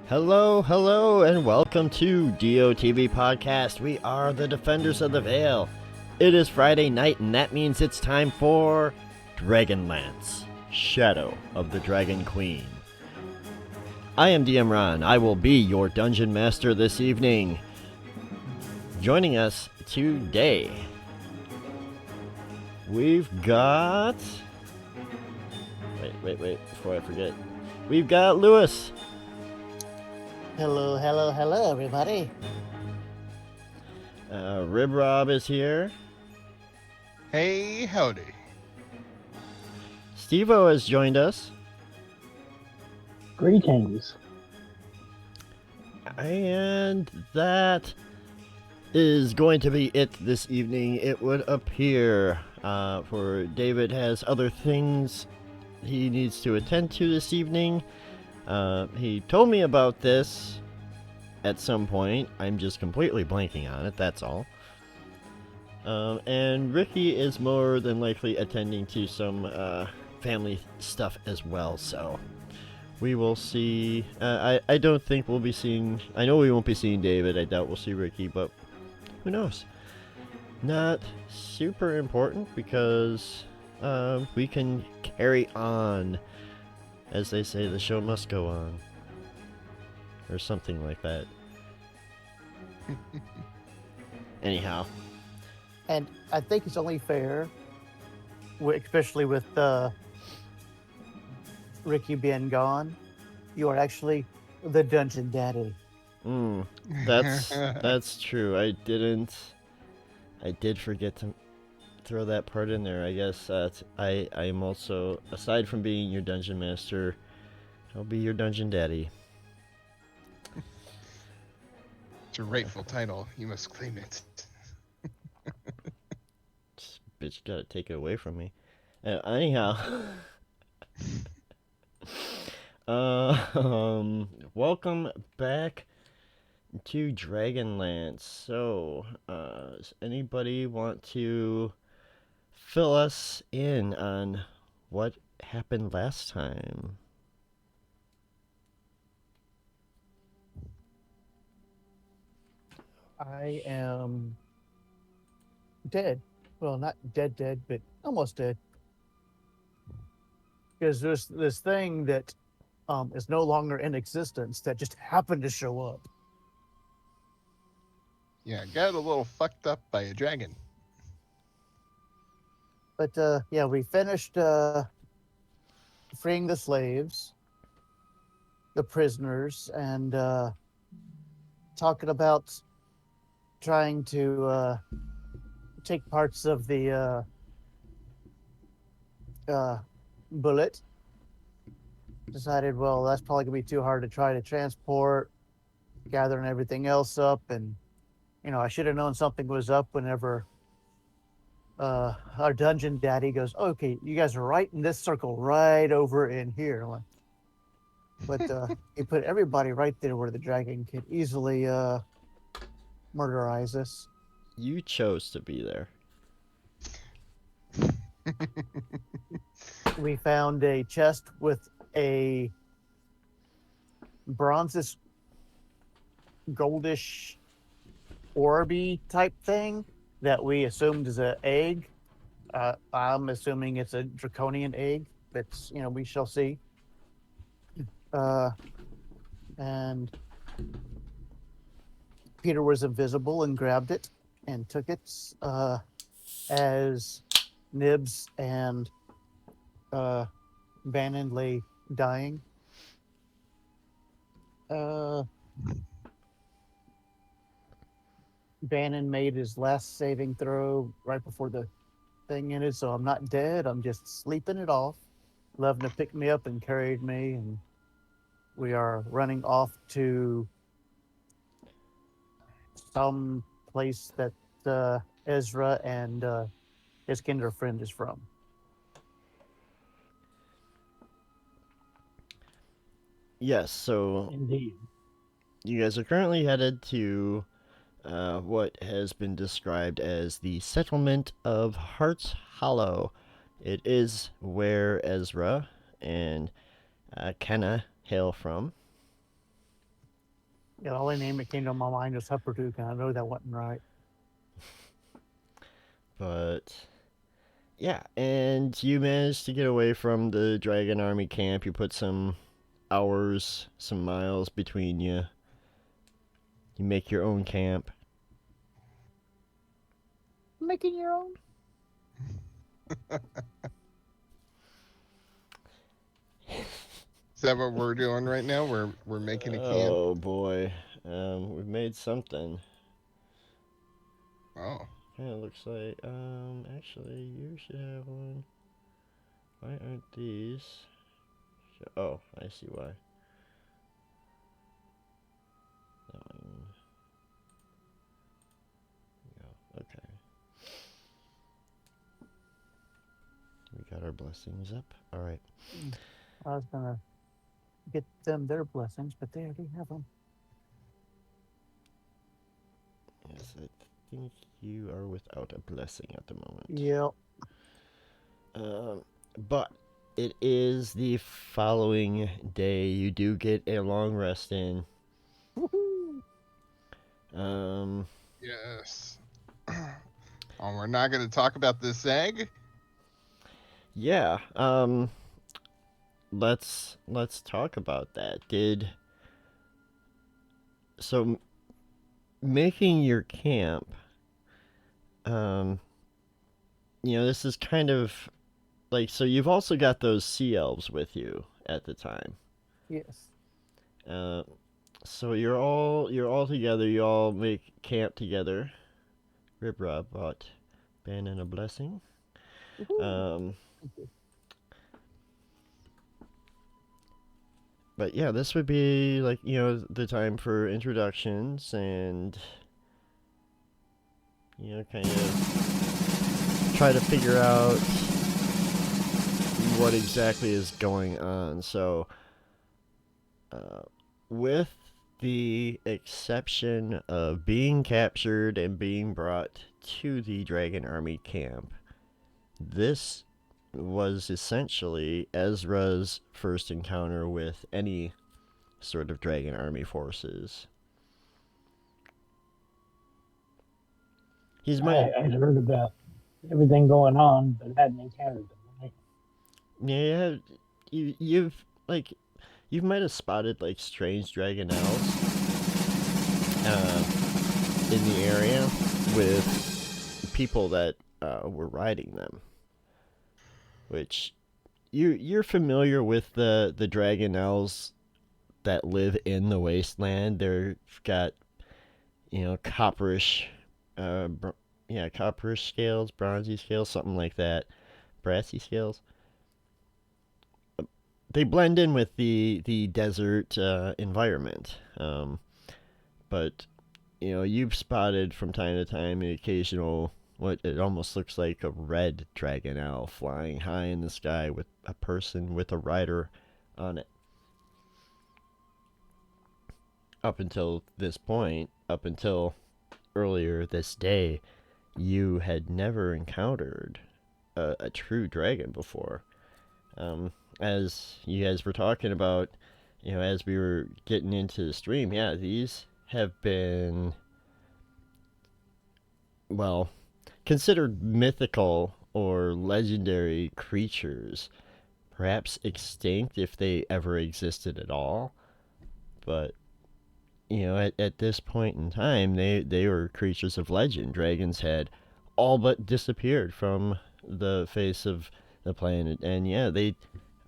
Hello, hello, and welcome to DOTVPodcast. We are the Defenders of the Veil. It is Friday night, and that means it's time for Dragonlance, Shadow of the Dragon Queen. I am DM Ron. I will be your Dungeon Master this evening. Joining us today, we've got... Wait, before I forget. We've got Lewis. Hello, everybody. Rib Rob is here. Hey, howdy. Steve-O has joined us. Greetings. And that is going to be it this evening, it would appear. For David has other things he needs to attend to this evening. He told me about this at some point. I'm just completely blanking on it, that's all. And Ricky is more than likely attending to some family stuff as well, so we will see. I don't think we'll be seeing... I know we won't be seeing David. I doubt we'll see Ricky, but who knows? Not super important because we can carry on. As they say, the show must go on. Or something like that. Anyhow. And I think it's only fair, especially with Ricky being gone, you are actually the Dungeon Daddy. That's true. I did forget to throw that part in there. I guess I'm also, aside from being your Dungeon Master, I'll be your Dungeon Daddy. It's your rightful title. You must claim it. Bitch, gotta take it away from me. Anyhow. Welcome back to Dragonlance. So, does anybody want to fill us in on what happened last time? I am dead. Well, not dead, but almost dead. Because there's this thing that is no longer in existence that just happened to show up. Yeah, got a little fucked up by a dragon. But yeah, we finished freeing the slaves, the prisoners, and talking about trying to take parts of the bullet. Decided, well, that's probably gonna be too hard to try to transport, gathering everything else up, and I should have known something was up whenever our Dungeon Daddy goes, okay, you guys are right in this circle, right over in here. But he put everybody right there where the dragon could easily murderize us. You chose to be there. We found a chest with a bronzish, goldish, orby type thing that we assumed is an egg. I'm assuming it's a draconian egg. That's, we shall see. And Peter was invisible and grabbed it and took it as Nibs and Bannon lay dying. Bannon made his last saving throw right before the thing ended, so I'm not dead. I'm just sleeping it off. Levna picked me up and carried me, and we are running off to some place that Ezra and his kinder friend is from. Yes, so Indeed. you guys are currently headed to what has been described as the settlement of Heart's Hollow. It is where Ezra and Kenna hail from. Yeah, the only name that came to my mind was Hupperdook, and I know that wasn't right. But yeah, and you managed to get away from the Dragon Army camp. You put some hours, some miles between you. You make your own camp. Making your own? Is that what we're doing right now? We're making a camp. Oh boy, we've made something. Oh, Kind of looks like. Actually, you should have one. Why aren't these? Oh, I see why. That one. Yeah, okay. We got our blessings up. All right. I was gonna get them their blessings, but they already have them. Yes, I think you are without a blessing at the moment. Yep. But it is the following day. You do get a long rest in. Woohoo! yes. Oh, we're not going to talk about this egg? Yeah. Let's talk about that. Making your camp. This is kind of like, so you've also got those sea elves with you at the time. Yes. Uh, so you're all together. You all make camp together. Ribra bought Ben and a blessing. Woohoo! Um, Thank you. but yeah, this would be like the time for introductions and kind of try to figure out what exactly is going on. So, with the exception of being captured and being brought to the Dragon Army camp, this was essentially Ezra's first encounter with any sort of Dragon Army forces. He's my I'd heard about everything going on, but hadn't encountered them. Right? yeah. You might have spotted like strange dragon owls in the area with people that were riding them. Which you're familiar with the dragon owls that live in the wasteland. They've got copperish, copperish scales, bronzy scales, something like that, brassy scales. They blend in with the desert environment, but you've spotted from time to time the occasional what it almost looks like a red dragon owl flying high in the sky with a person with a rider on it. Up until this point, up until earlier this day, you had never encountered a true dragon before. As you guys were talking about, as we were getting into the stream, yeah, these have been, well, considered mythical or legendary creatures, perhaps extinct if they ever existed at all. But at this point in time, they were creatures of legend. Dragons had all but disappeared from the face of the planet, and yeah, they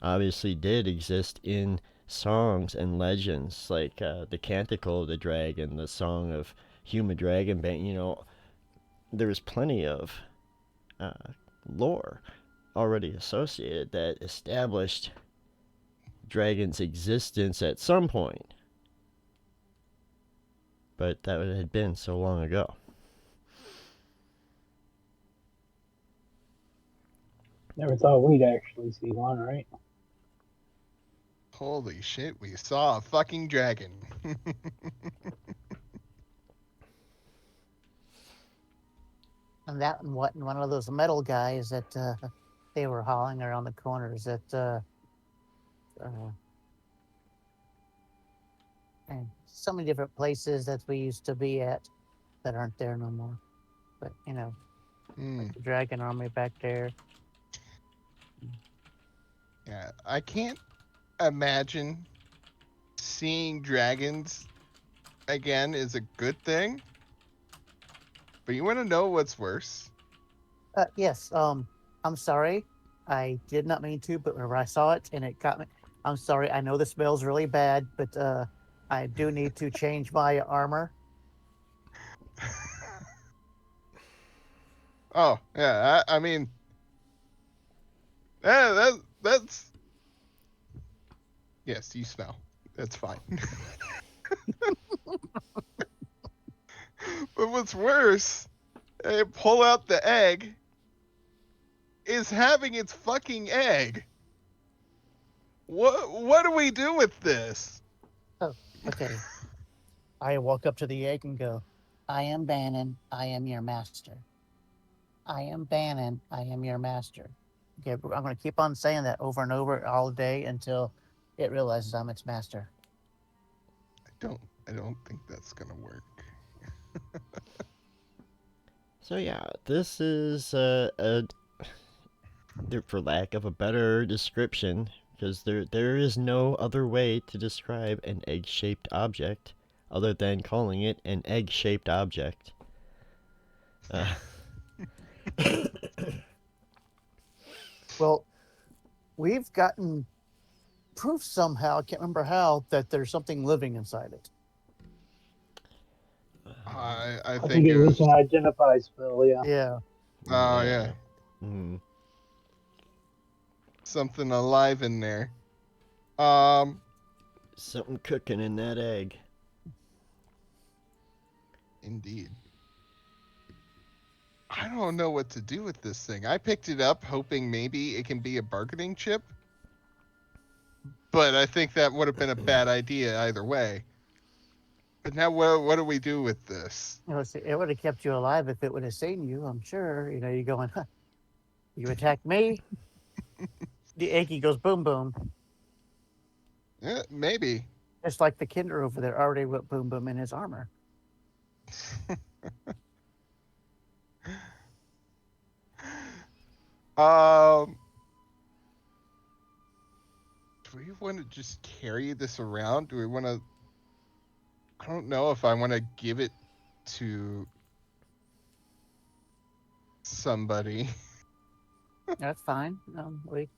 obviously did exist in songs and legends, like the Canticle of the Dragon, the Song of Human Dragon Bane. There was plenty of lore already associated that established dragons' existence at some point. But that had been so long ago. Never thought we'd actually see one, right? Holy shit, we saw a fucking dragon. And that and one of those metal guys that they were hauling around the corners that and so many different places that we used to be at that aren't there no more. But like the Dragon Army back there. Yeah, I can't imagine seeing dragons again is a good thing. But you want to know what's worse? Yes. I'm sorry. I did not mean to, but whenever I saw it and it got me, I'm sorry. I know the smell's really bad, but I do need to change my armor. Oh, yeah. I mean, that's yes, you smell. That's fine. But what's worse, pull out the egg, is having its fucking egg. What do we do with this? Oh, okay. I walk up to the egg and go, I am Bannon. I am your master. I am Bannon. I am your master. Okay, I'm going to keep on saying that over and over all day until it realizes I'm its master. I don't think that's gonna work. So yeah, this is for lack of a better description, because there is no other way to describe an egg-shaped object other than calling it an egg-shaped object. Well, we've gotten proof somehow, I can't remember how, that there's something living inside it. I I think think it it was was. an identify spell, yeah. Yeah. Oh yeah, Mm. something alive in there. Something cooking in that egg. Indeed. I don't know what to do with this thing. I picked it up hoping maybe it can be a bargaining chip, but I think that would have been a bad idea either way. But now what do we do with this? See, it would have kept you alive if it would have seen you, I'm sure. You're going, huh, you attack me? The eggy goes boom, boom. Maybe. Just like the Kinder over there already went boom, boom in his armor. Um, do we want to just carry this around? Do we want to? I don't know if I want to give it to somebody. That's fine. We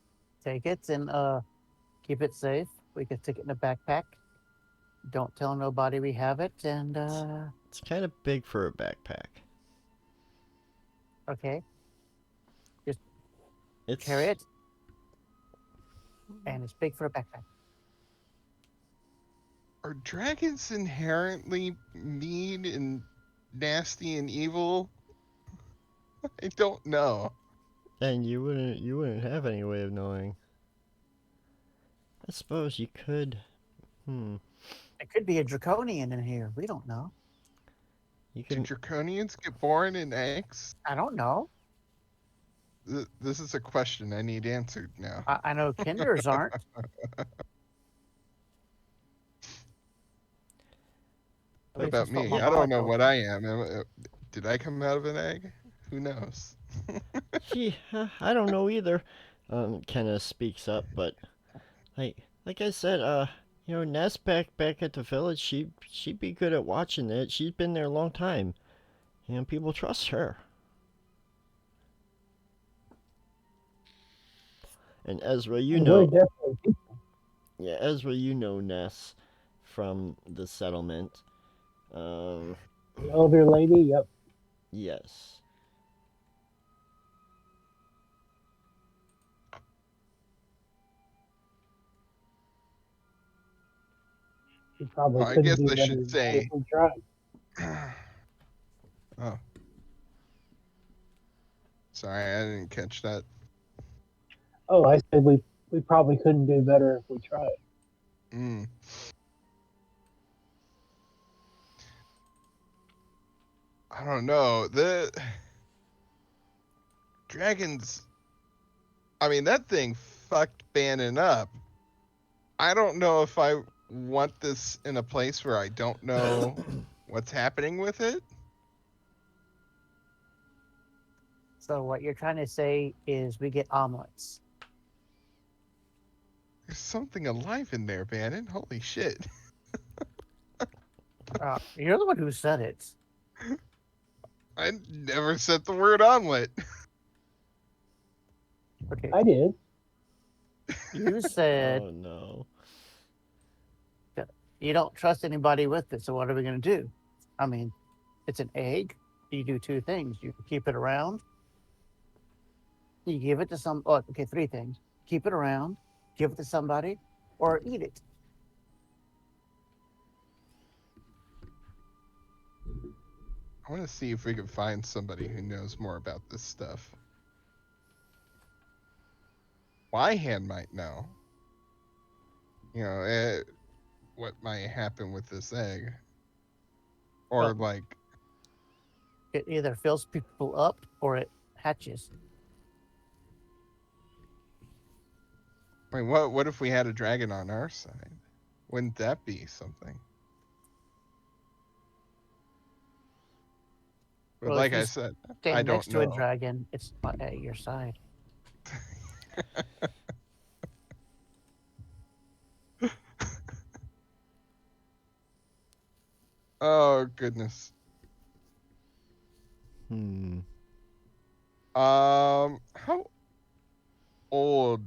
take it and keep it safe. We can stick it in a backpack. Don't tell nobody we have it. And It's kind of big for a backpack. okay, It's carry it. And it's big for a backpack. Are dragons inherently mean and nasty and evil? I don't know. And you wouldn't have any way of knowing. I suppose you could. It could be a draconian in here. We don't know. You Do can. draconians get born in eggs? I don't know. This is a question I need answered now. I know Kinders aren't. What about me? I don't know what I am. Did I come out of an egg? Who knows? Gee, I don't know either. Kenna speaks up, but like I said, Ness back at the village, she'd be good at watching it. She's been there a long time. People trust her. And Ezra, you And know, we're definitely yeah, Ezra, you know Ness from the settlement. the elder lady, yep. Yes. We probably I couldn't guess do I better should than that say. if we tried. Oh. Sorry, I didn't catch that. Oh, I said we probably couldn't do better if we tried. Mm. I don't know. The dragons. I mean, that thing fucked Bannon up. I don't know if I want this in a place where I don't know what's happening with it. So what you're trying to say is we get omelets. There's something alive in there, Bannon. Holy shit. You're the one who said it. I never said the word omelet. Okay, I did. you said Oh no. you don't trust anybody with it. So what are we going to do? I mean, it's an egg. You do two things. You keep it around. You give it to some. Oh, okay, three things. Keep it around. Give it to somebody, or eat it. I want to see if we can find somebody who knows more about this stuff. Wyhan might know. You know, what might happen with this egg. Or, Well- like, It either fills people up or it hatches. I mean, what if we had a dragon on our side? Wouldn't that be something? But Well, like if you I said, I stand don't next to a know. dragon, it's not at your side. Oh, goodness. How old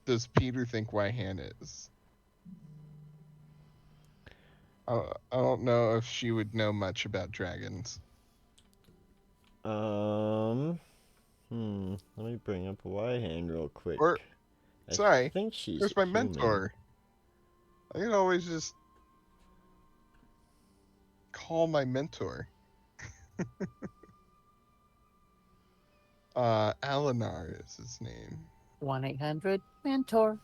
does Peter think Wyhan is? I don't know if she would know much about dragons. Let me bring up Wyhan real quick. Or, I sorry, think she's where's my human. mentor? I can always just call my mentor. Alinar is his name. 1-800-MENTOR.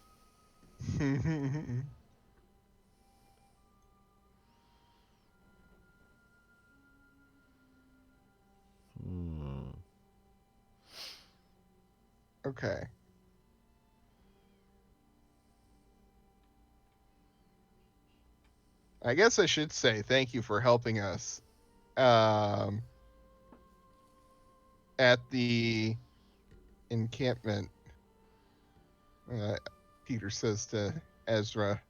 Okay. I guess I should say thank you for helping us at the encampment. Peter says to Ezra.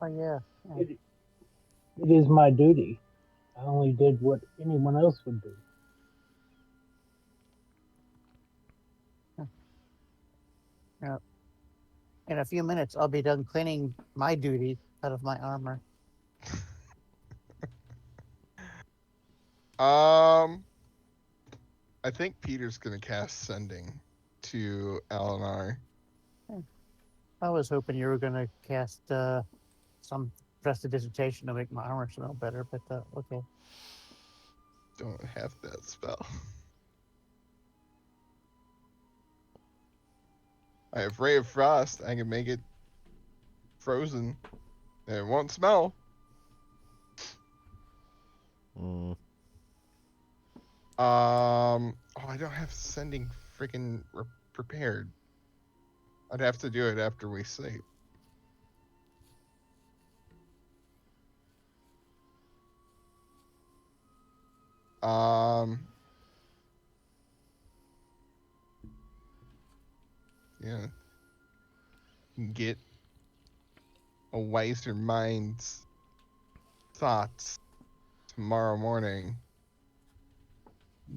Oh, yeah. It is my duty. I only did what anyone else would do. In a few minutes, I'll be done cleaning my duty out of my armor. I think Peter's gonna cast sending to Alinar. I was hoping you were going to cast some prestidigitation to make my armor smell better, but okay. Don't have that spell. I have Ray of Frost. I can make it frozen. And it won't smell. Oh, I don't have sending freaking prepared. I'd have to do it after we sleep. Yeah. Get a wiser mind's thoughts tomorrow morning.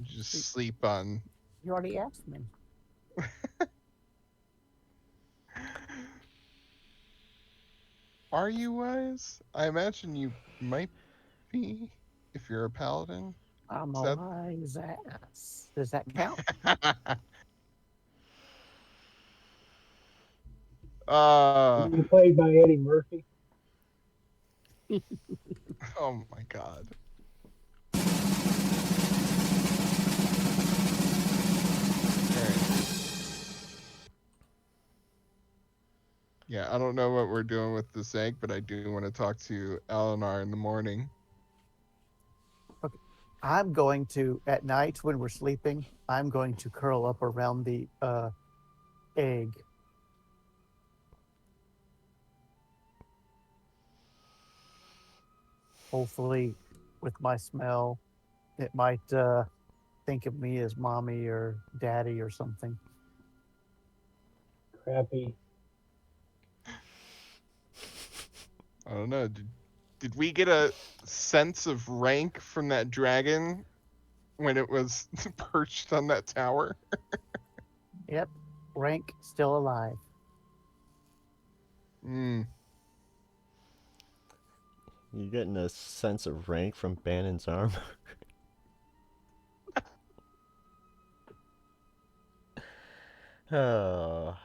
Just sleep on. You already asked me. Are you wise? I imagine you might be if you're a paladin. I'm Is a that- wise ass. Does that count? You played by Eddie Murphy. Oh my god. Alright. Yeah, I don't know what we're doing with this egg, but I do want to talk to Alinar in the morning. I'm going to, at night when we're sleeping, I'm going to curl up around the egg Hopefully, with my smell, it might think of me as mommy or daddy or something. Crappy. I don't know. Did we get a sense of rank from that dragon when it was perched on that tower? Yep, rank still alive. Hmm. You getting a sense of rank from Bannon's arm? Oh,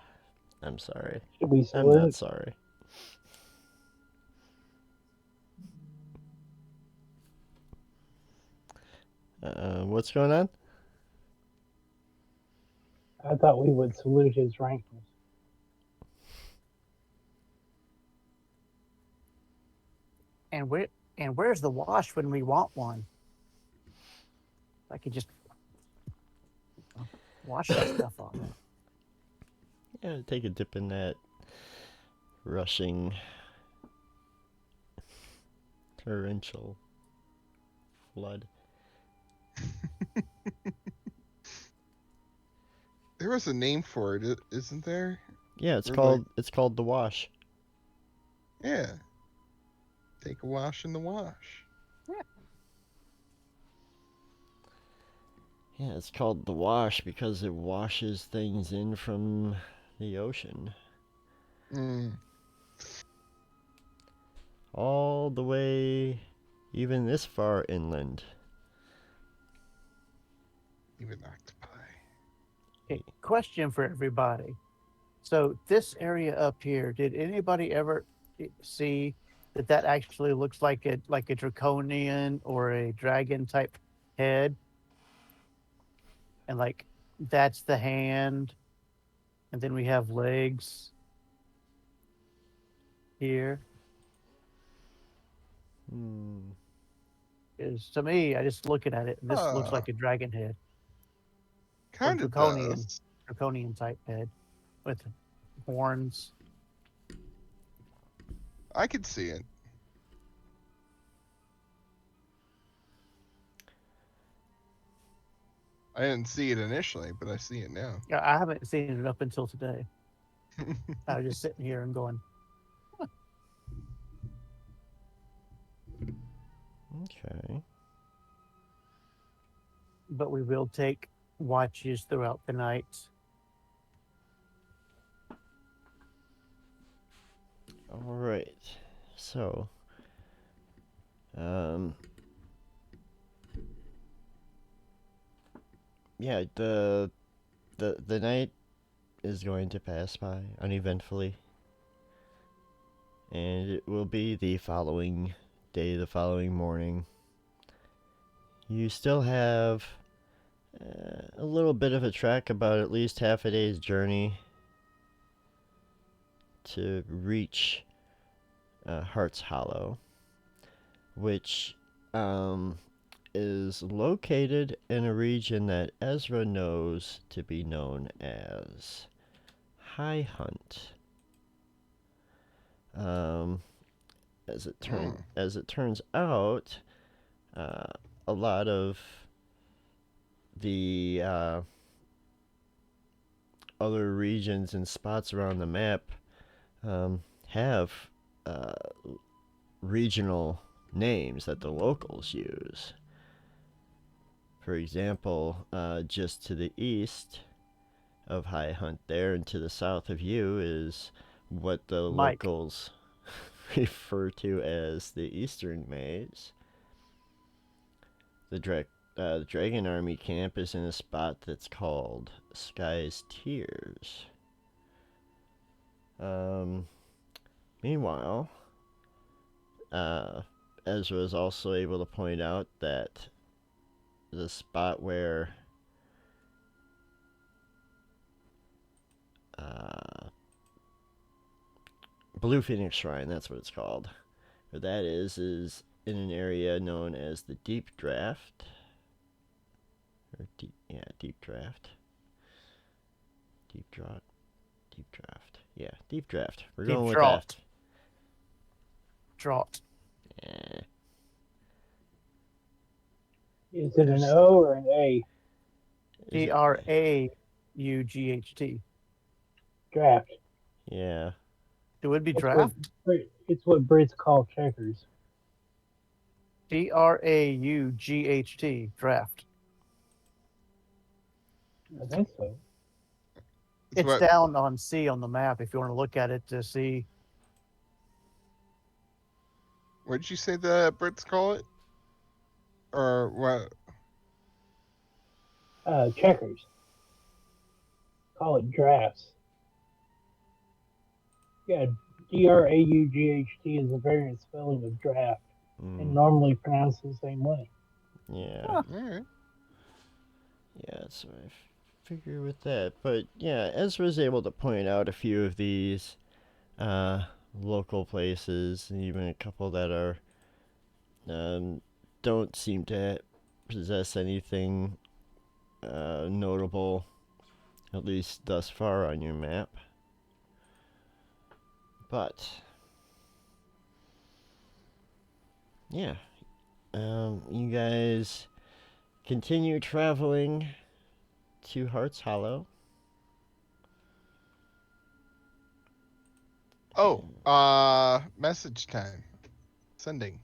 I'm sorry. Should we I'm not salute? sorry. What's going on? I thought we would salute his rankness. And where's the wash when we want one? I could just wash that stuff off. Yeah, take a dip in that rushing torrential flood. There was a name for it, isn't there? Yeah, it's Or called the wash. Yeah. Take a wash in the wash. Yeah, it's called the wash because it washes things in from the ocean. Hmm. All the way, even this far inland. Even octopi. Okay, question for everybody. So this area up here, did anybody ever see that actually looks like a draconian or a dragon type head? And like that's the hand, and then we have legs here. Hmm. Is to me, I just looking at it, this looks Ah, like a dragon head or kind of does. draconian type head with horns. I could see it. I didn't see it initially, but I see it now. Yeah, I haven't seen it up until today. I was just sitting here and going, Okay. but we will take watches throughout the night. All right. So, yeah, the night is going to pass by uneventfully, and it will be the following day, the following morning. You still have a little bit of a trek, about at least half a day's journey to reach Heart's Hollow, which is located in a region that Ezra knows to be known as High Hunt. As it turns out, a lot of the other regions and spots around the map have regional names that the locals use. For example, just to the east of High Hunt there and to the south of you is what the Mike. locals refer to as the Eastern Maze. The Dragon Army camp is in a spot that's called Sky's Tears. Meanwhile, Ezra is also able to point out that the spot where Blue Phoenix Shrine, that's what it's called. Where that is in an area known as the Deep Draft. Deep Draft. Deep Draft. Deep Draft. Yeah, Deep Draft. We're Deep going with Draught. that. Draught. Yeah. Is it an O or an A? Is it- Draught. Draft. Yeah. It would be It's draft. It's what Brits call checkers. Draught. Draft. I think so. It's It's what down on C on the map if you want to look at it to see. what did you say the Brits call it? Or what? Checkers. Call it drafts. Yeah, DRAUGHT is a variant spelling of draft and Mm, normally pronounced the same way. yeah. Huh. All right. Yeah, that's what I figure with that. But yeah, Ezra's able to point out a few of these local places, and even a couple that are don't seem to possess anything notable, at least thus far on your map. But yeah, you guys continue traveling to Hearts Hollow. Oh, message time. Sending.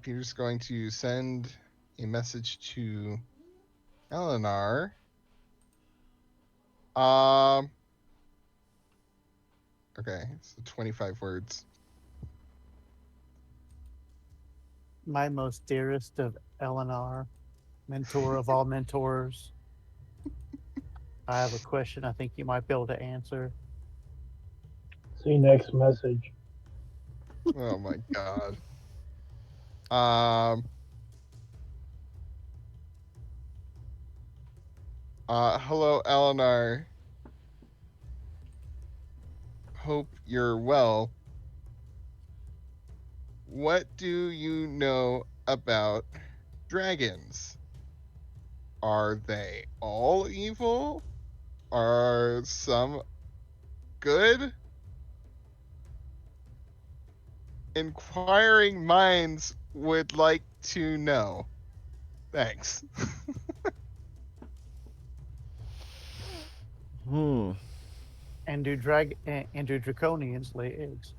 Peter's going to send a message to Eleanor. Okay, so 25 words. My most dearest of Eleanor, mentor of all mentors. I have a question I think you might be able to answer. See next message. Oh my god. Um. Hello, Eleanor. Hope you're well. What do you know about dragons? Are they all evil? Are some good? Inquiring minds would like to know. Thanks. Hmm. And do draconians lay eggs?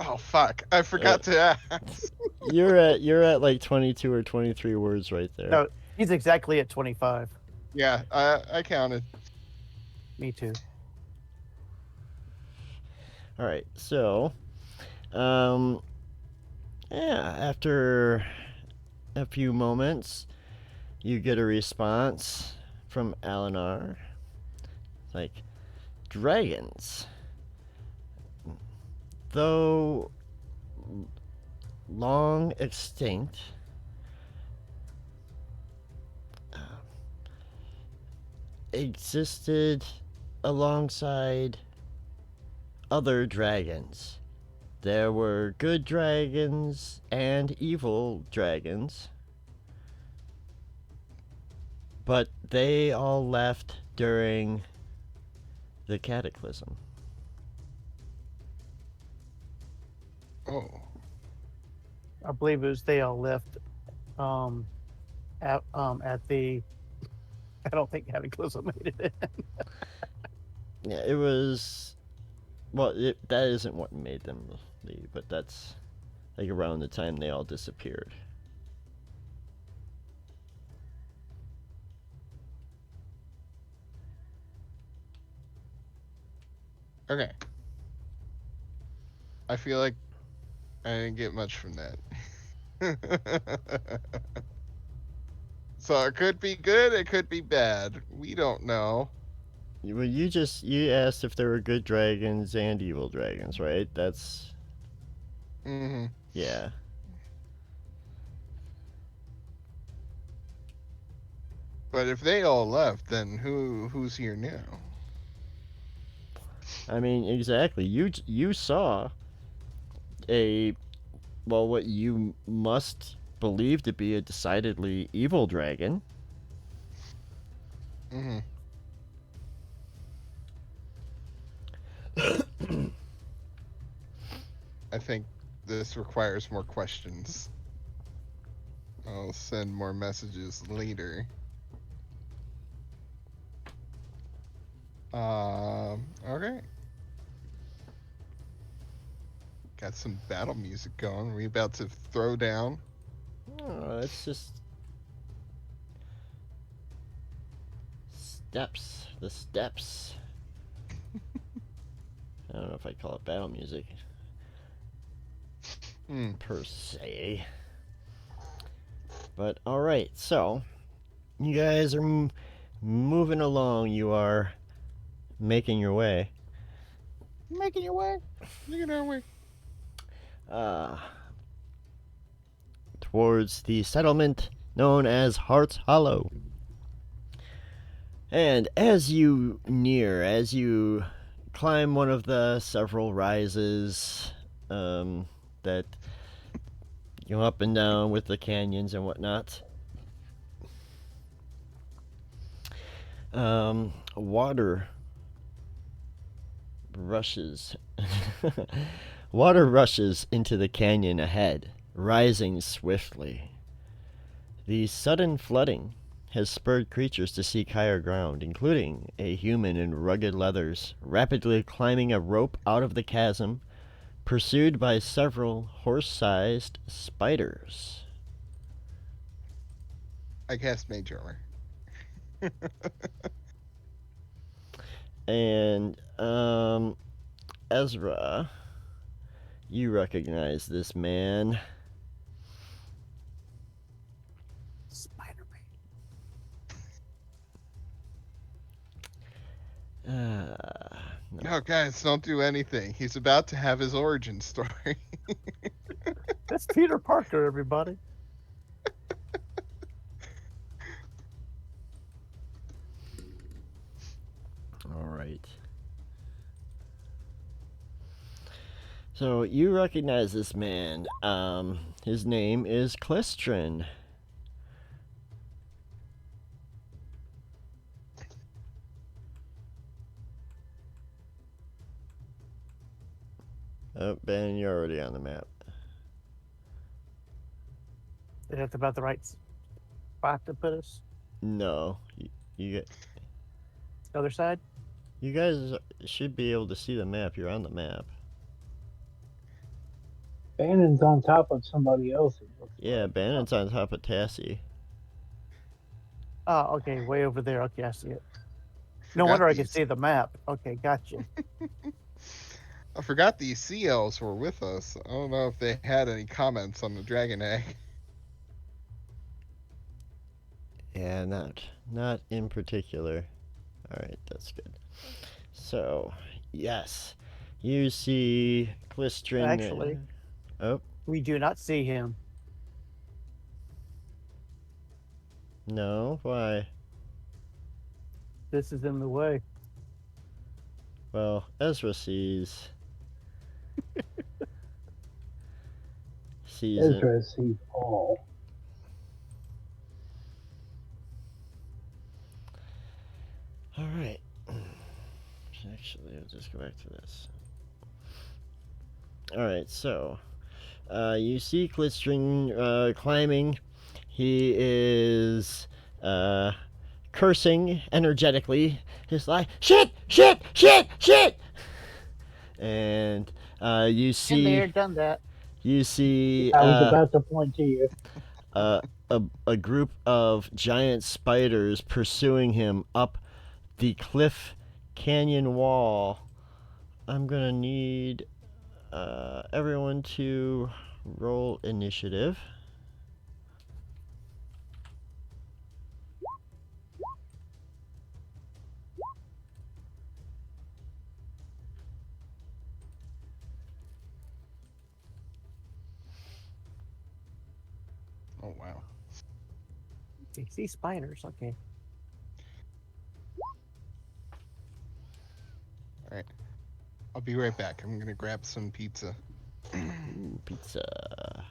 Oh fuck! I forgot to ask. You're at like 22 or 23 words right there. No, he's exactly at 25. Yeah, I counted. Me too. All right. So, um yeah, after a few moments, you get a response from Alinar. Like, dragons, though long extinct, existed alongside other dragons. There were good dragons and evil dragons, but they all left during the cataclysm. Oh. I believe it was they all left at the I don't think Cataclysm made it in. Yeah, it was. Well, that isn't what made them leave, but that's like around the time they all disappeared. Okay. I feel like I didn't get much from that. So it could be good, it could be bad. We don't know. Well, you asked if there were good dragons and evil dragons, right? That's Hmm. yeah. But if they all left, then who's here now? I mean, exactly. You saw a what you must believe to be a decidedly evil dragon. Hmm. I think this requires more questions. I'll send more messages later. Okay. Got some battle music going. We about to throw down? Oh, it's just steps. The steps. I don't know if I'd call it battle music per se. But alright, so you guys are moving along. You are making your way. Making your way. Making our way. Towards the settlement known as Hearts Hollow. And as you climb one of the several rises that go up and down with the canyons and whatnot, water rushes into the canyon ahead, rising swiftly. The sudden flooding has spurred creatures to seek higher ground, including a human in rugged leathers, rapidly climbing a rope out of the chasm, pursued by several horse-sized spiders. I cast Mage Armor. And, Ezra, you recognize this man. No. No, guys, don't do anything. He's about to have his origin story. That's Peter Parker, everybody. All right. So you recognize this man. His name is Clistrin. Oh, Ben, you're already on the map. That's about the right spot to put us. No, you Other side? you guys should be able to see the map. You're on the map. Bannon's on top of somebody else. Yeah, like. Bannon's on top of Tassie. Oh, okay, way over there. Okay, I see it. No wonder I can see the map. Okay, gotcha. I forgot these sea elves were with us. I don't know if they had any comments on the dragon egg. Yeah, not in particular. All right, that's good. So, yes, you see Clistrin. Actually, we do not see him. No, why? This is in the way. Well, Ezra sees. Ezra sees all. All right. Actually, I'll just go back to this. All right, so you see Clistrin climbing. He is cursing energetically. He's like, shit, shit, shit, shit! And you see... Been there, done that. You see... I was about to point to you. a group of giant spiders pursuing him up the cliff canyon wall. I'm gonna need everyone to roll initiative. Oh, wow. You see spiders, okay. All right. I'll be right back. I'm going to grab some pizza. Ooh, pizza.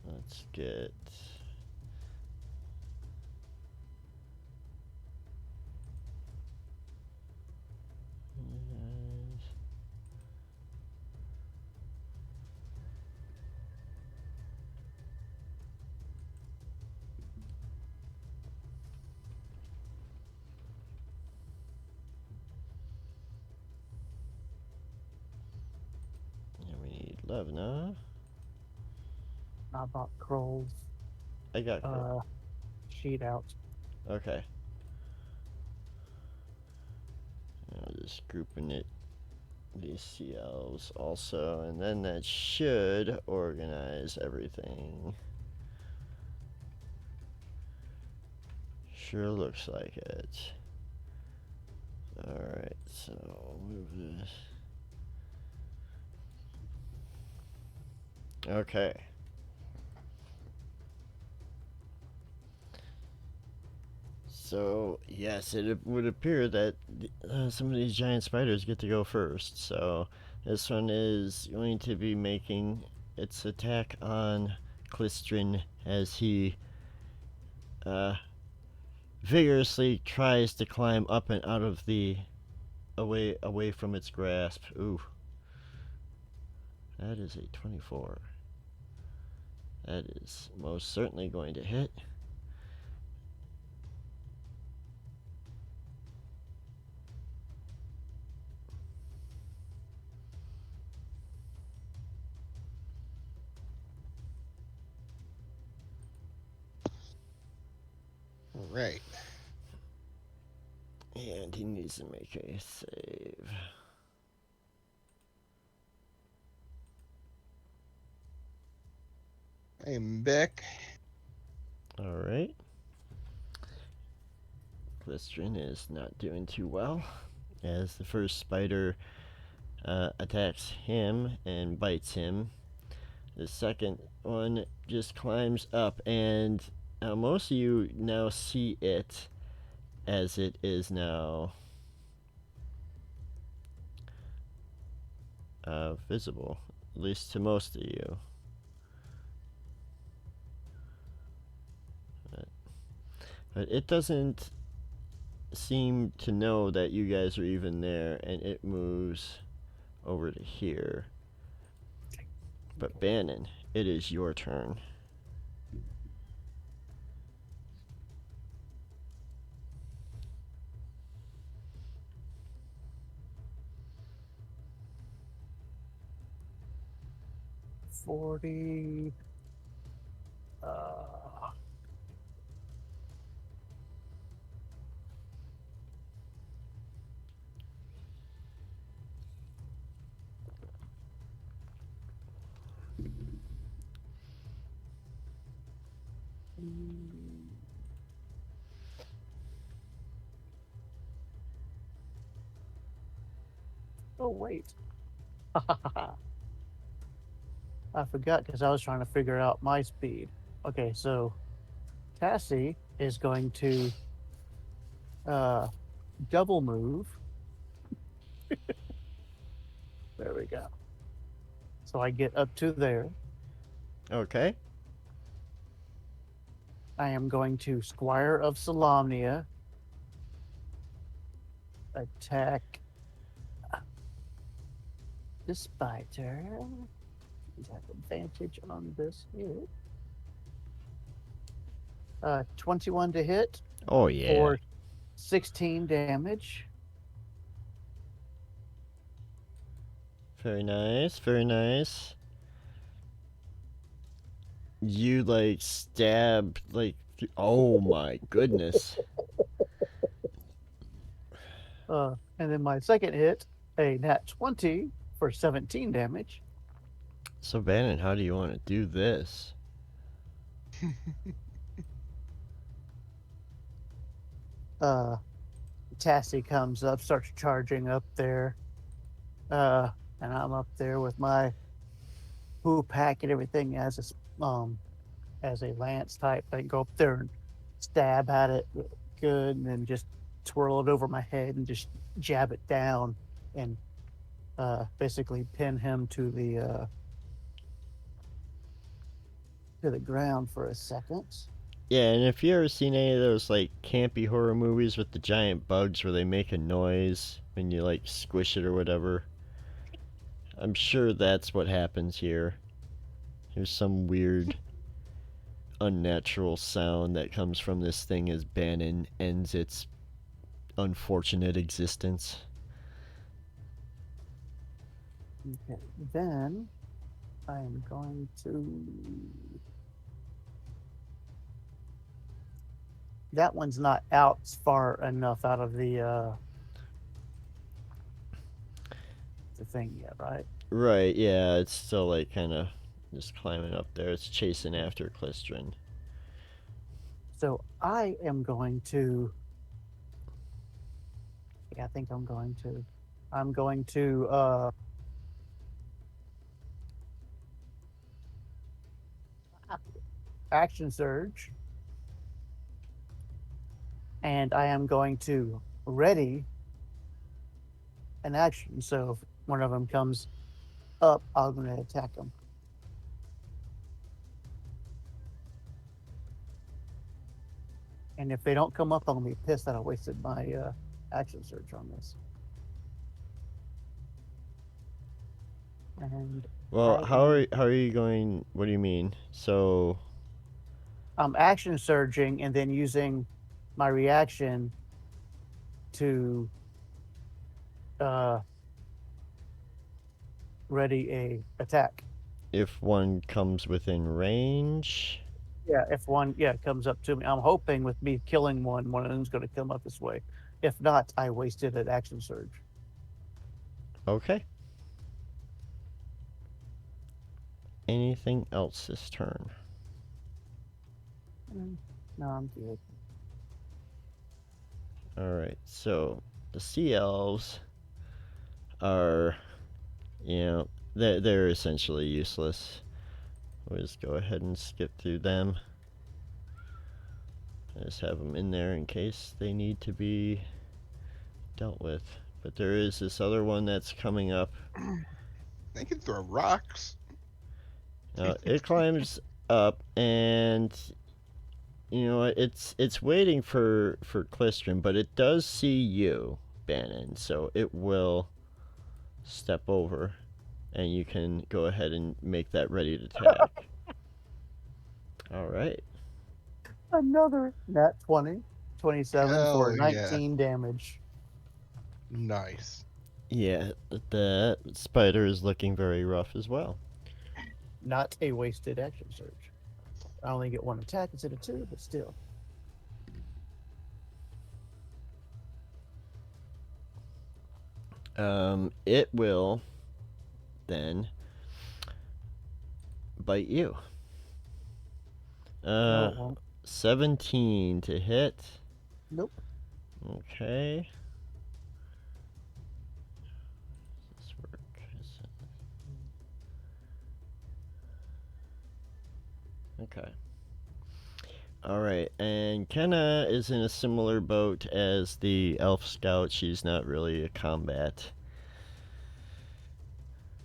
Let's get... 11, huh? I bought Kroll's I got Crow. sheet out. Okay. I'm just grouping it, these CLs also, and then that should organize everything. Sure looks like it. Alright, so I'll move this. Okay. So, yes, it would appear that some of these giant spiders get to go first. So, this one is going to be making its attack on Klistrin as he vigorously tries to climb up and out of the away from its grasp. Ooh. That is a 24. That is most certainly going to hit. Right. And he needs to make a save. I'm back. Alright. Glistrin is not doing too well as the first spider attacks him and bites him. The second one just climbs up, and most of you now see it as it is now visible, at least to most of you. But it doesn't seem to know that you guys are even there, and it moves over to here. But Bannon, it is your turn. $40. Oh, wait. I forgot because I was trying to figure out my speed. Okay, so Tassie is going to double move. There we go. So I get up to there. Okay. I am going to Squire of Solamnia attack the spider. He's have advantage on this hit. 21 to hit Oh, yeah. for 16 damage. Very nice, very nice. You, like, stab, like, oh my goodness. And then my second hit, a nat 20 for 17 damage. So, Bannon, how do you want to do this? Tassie comes up, starts charging up there. And I'm up there with my poo pack and everything as a lance type thing. Go up there and stab at it good, and then just twirl it over my head and just jab it down and basically pin him to the ground for a second. Yeah, and if you ever seen any of those, like, campy horror movies with the giant bugs where they make a noise when you, like, squish it or whatever, I'm sure that's what happens here. There's some weird, unnatural sound that comes from this thing as Bannon ends its unfortunate existence. Okay. Then I am going to. That one's not out far enough out of the thing yet, right? Right, yeah, it's still like kind of just climbing up there. It's chasing after Clistrin. So I am going to. Yeah, I think I'm going to. I'm going to action surge, and I am going to ready an action. So if one of them comes up, I'm going to attack them. And if they don't come up, I'm going to be pissed that I wasted my action surge on this. And Well, I how am- are you going? What do you mean? So, I'm action surging and then using my reaction to ready a attack. if one comes within range, Yeah, if one comes up to me, I'm hoping with me killing one of them's going to come up this way. If not, I wasted an action surge. okay. Anything else this turn? No, I'm good. All right. So the sea elves are, they're essentially useless. We'll just go ahead and skip through them. I just have them in there in case they need to be dealt with. But there is this other one that's coming up. They can throw rocks. It climbs up, and it's waiting for Clistrin, but it does see you, Bannon. So it will step over, and you can go ahead and make that ready to attack. All right. Another nat 20, 27 for Hell yeah. 19 damage. Nice. Yeah, that spider is looking very rough as well. Not a wasted action surge. I only get one attack instead of two, but still. It will then bite you. No, it won't. 17 to hit. Nope. Okay. Does this work? Okay. Alright, and Kenna is in a similar boat as the elf scout. She's not really a combat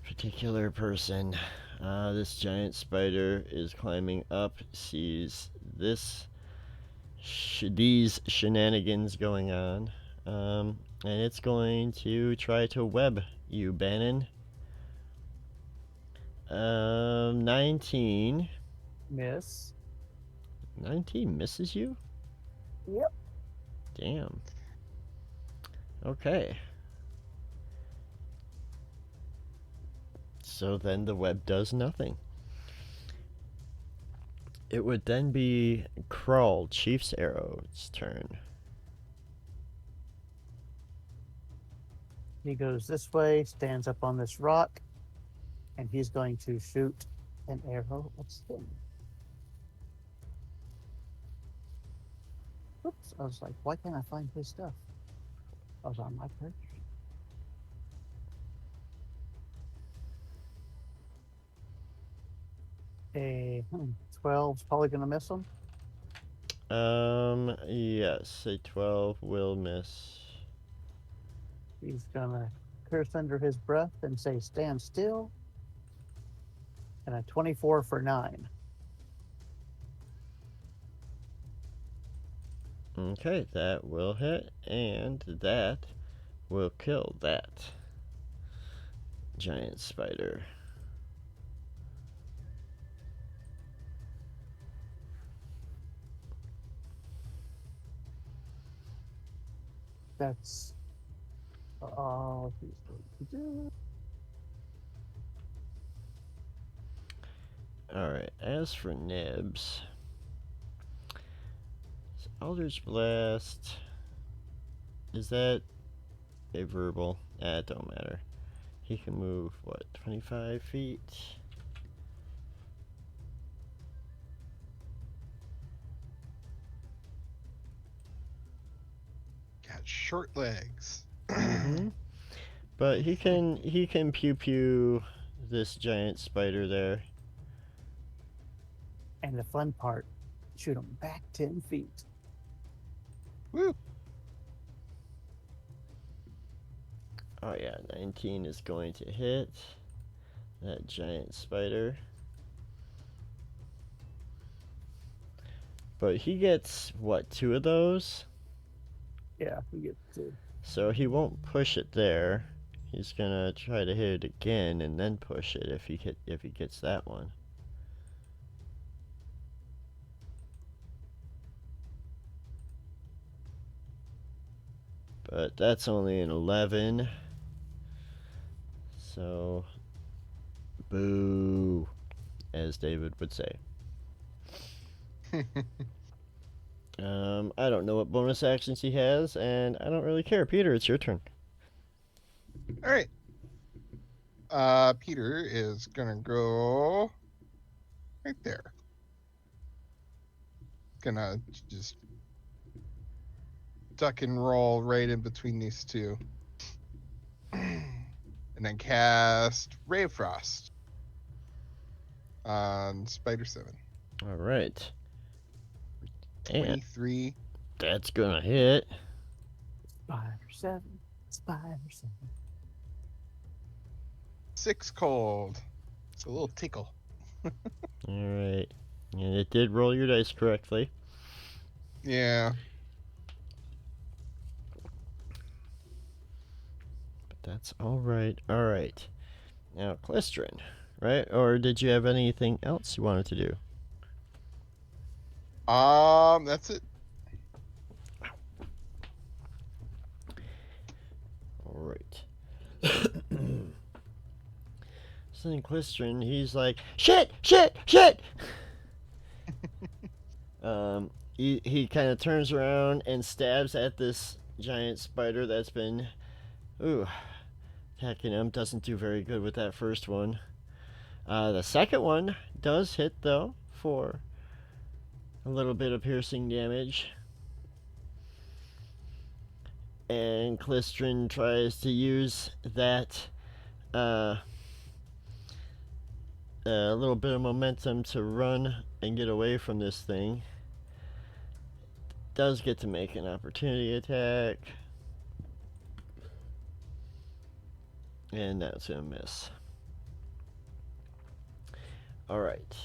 particular person. This giant spider is climbing up, sees these shenanigans going on, and it's going to try to web you, Bannon. 19. Miss. 19 misses you? Yep. Damn. Okay. So then the web does nothing. It would then be Crawl, Chief's Arrow's turn. He goes this way, stands up on this rock, and he's going to shoot an arrow at Sting. Oops, I was like, why can't I find his stuff? I was on my perch. A 12's probably going to miss him. Yes, a 12 will miss. He's going to curse under his breath and say, stand still. And a 24 for 9. Okay, that will hit, and that will kill that giant spider. That's all he's going to do. Alright, as for Nibs, Eldritch Blast, is that a verbal? It don't matter. He can move, what, 25 feet? Got short legs. Mm-hmm. But he can pew pew this giant spider there. And the fun part, shoot him back 10 feet. Woo! Oh yeah, 19 is going to hit that giant spider. But he gets, what, 2 of those? Yeah, we get to. So he won't push it there. He's gonna try to hit it again and then push it if he gets that one. But that's only an 11. So, boo, as David would say. I don't know what bonus actions he has, and I don't really care. Peter, it's your turn. All right. Peter is gonna go right there. Gonna just duck and roll right in between these two. And then cast Ray of Frost on Spider 7. All right. And 23. that's gonna hit. Spider 7. Spider 7. 6 cold. It's a little tickle. All right. And it did roll your dice correctly. Yeah. But that's all right. All right. Now, Clistrin, right? Or did you have anything else you wanted to do? That's it. All right. So then Clistrin, he's like, shit! He kind of turns around and stabs at this giant spider that's been, attacking him. Doesn't do very good with that first one. The second one does hit, though, for a little bit of piercing damage. And Clistrin tries to use that a little bit of momentum to run and get away from this thing. Does get to make an opportunity attack. And that's gonna miss. Alright.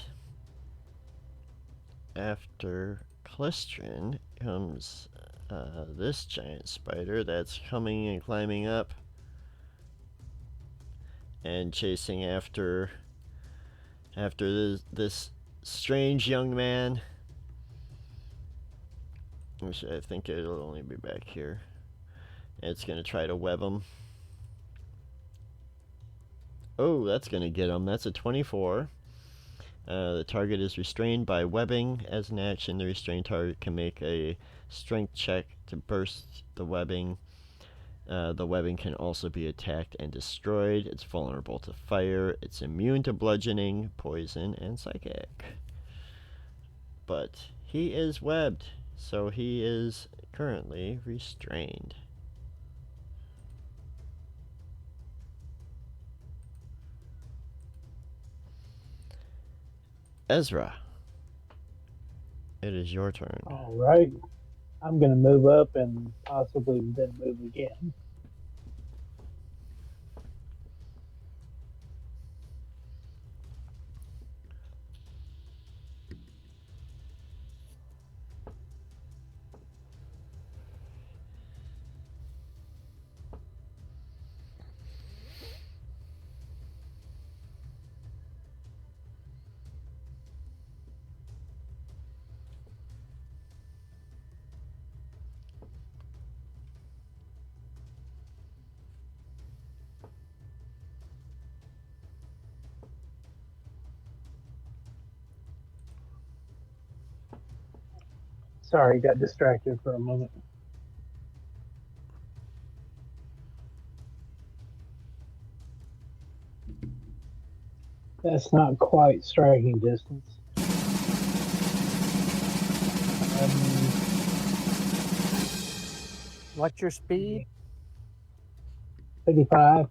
After Clistrin comes this giant spider that's coming and climbing up and chasing after this strange young man, which I think it'll only be back here. It's gonna try to web him. Oh, that's gonna get him. That's a 24. The target is restrained by webbing. As an action, the restrained target can make a strength check to burst the webbing. The webbing can also be attacked and destroyed. It's vulnerable to fire. It's immune to bludgeoning, poison, and psychic. But he is webbed, so he is currently restrained. Ezra, it is your turn. All right. I'm going to move up and possibly then move again. Sorry, got distracted for a moment. That's not quite striking distance. What's your speed? 55.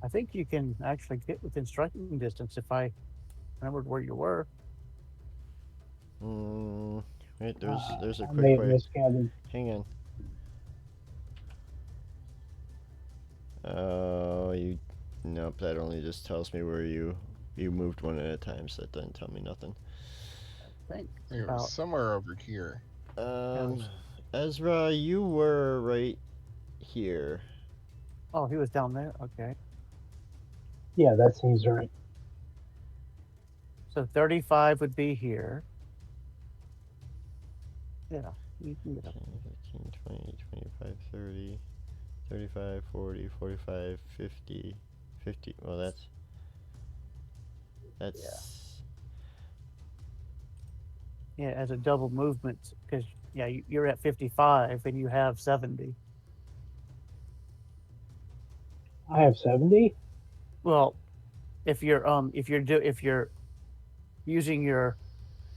I think you can actually get within striking distance if I remembered where you were. Wait, there's a I quick may have way. miscounted. Hang on. Oh, nope, that only just tells me where you moved one at a time, so that doesn't tell me nothing. I think It was about somewhere over here. Ezra, you were right here. oh, he was down there. Okay. Yeah, that seems right. So 35 would be here. Yeah, you can get up. 10, 15, 20, 25, 30, 35, 40, 45, 50, 50. Well, that's Yeah, as a double movement, because yeah, you're at 55 and you have 70. I have 70. Well, if you're using your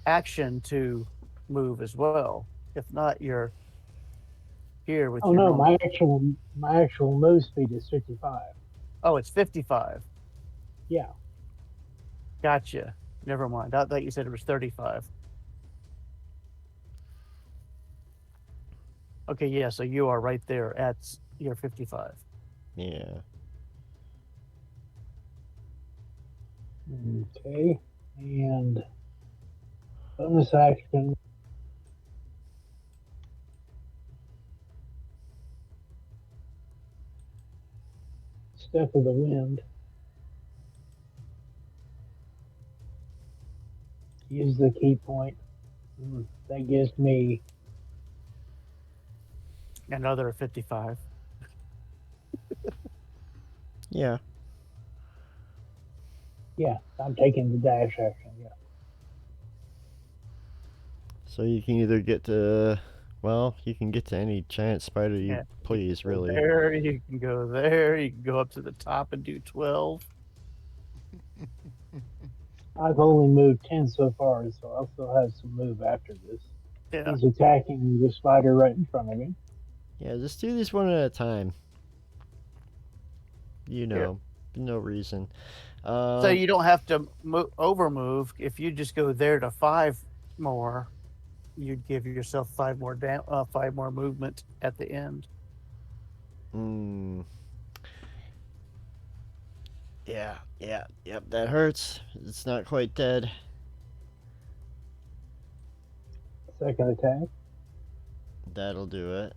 action to move as well. If not, you're here with Oh your no, normal. my actual move speed is 55. Oh, it's 55. Yeah. Gotcha. Never mind. I thought you said it was 35. Okay, yeah, so you are right there at your 55. yeah. Okay. And bonus action. Step of the Wind. Use the key point. That gives me Another 55. Yeah. yeah, I'm taking the dash action. Yeah. So you can either get to, well, you can get to any giant spider you Yeah, please, go really. there, you can go there, you can go up to the top and do 12. I've only moved 10 so far, so I'll still have some move after this. Yeah. He's attacking the spider right in front of me. Yeah, just do these one at a time. You know, no reason. So you don't have to over move. If you just go there to 5 more, you'd give yourself 5 more 5 more movement at the end. Yeah, yep, that hurts. It's not quite dead. Second attack. That'll do it.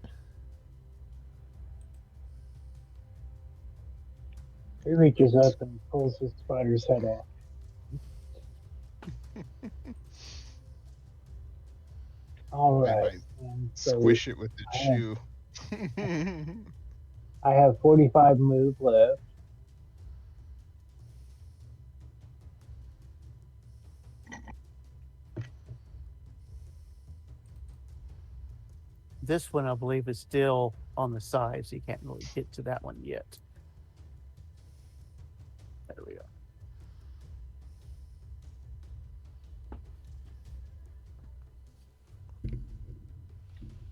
He reaches up and pulls the spider's head off. All right. And so Squish it with its shoe. I have 45 move left. This one, I believe, is still on the side, so you can't really get to that one yet. There we go.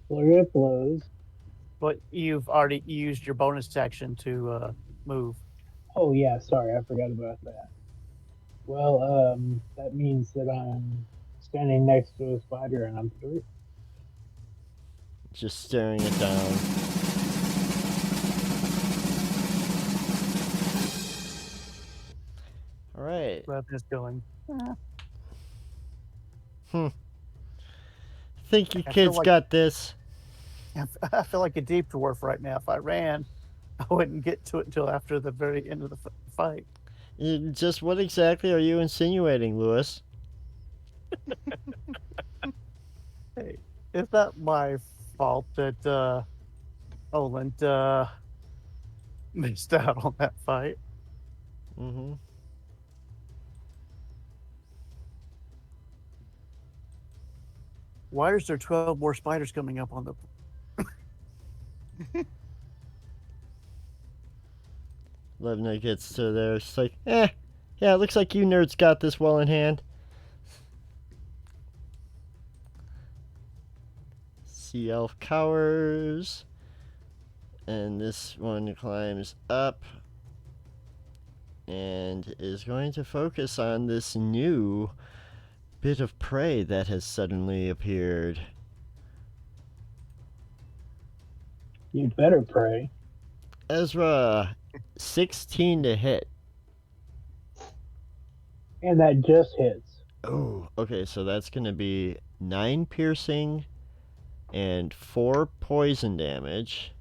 Flurry of blows. But you've already used your bonus action to move. Oh yeah, sorry, I forgot about that. Well, that means that I'm standing next to a spider and I'm through. Just staring it down. All right. Just going. Think you I kids feel like- got this. I feel like a deep dwarf right now. If I ran, I wouldn't get to it until after the very end of the fight. Just what exactly are you insinuating, Lewis? Hey, it's not my fault that Oland missed out on that fight. Mm-hmm. Why is there 12 more spiders coming up on the? Levna gets to there. It's like, yeah, it looks like you nerds got this well in hand. Sea elf cowers. And this one climbs up and is going to focus on this new bit of prey that has suddenly appeared. You'd better pray. Ezra, 16 to hit. And that just hits. Oh, okay, so that's going to be 9 piercing and 4 poison damage.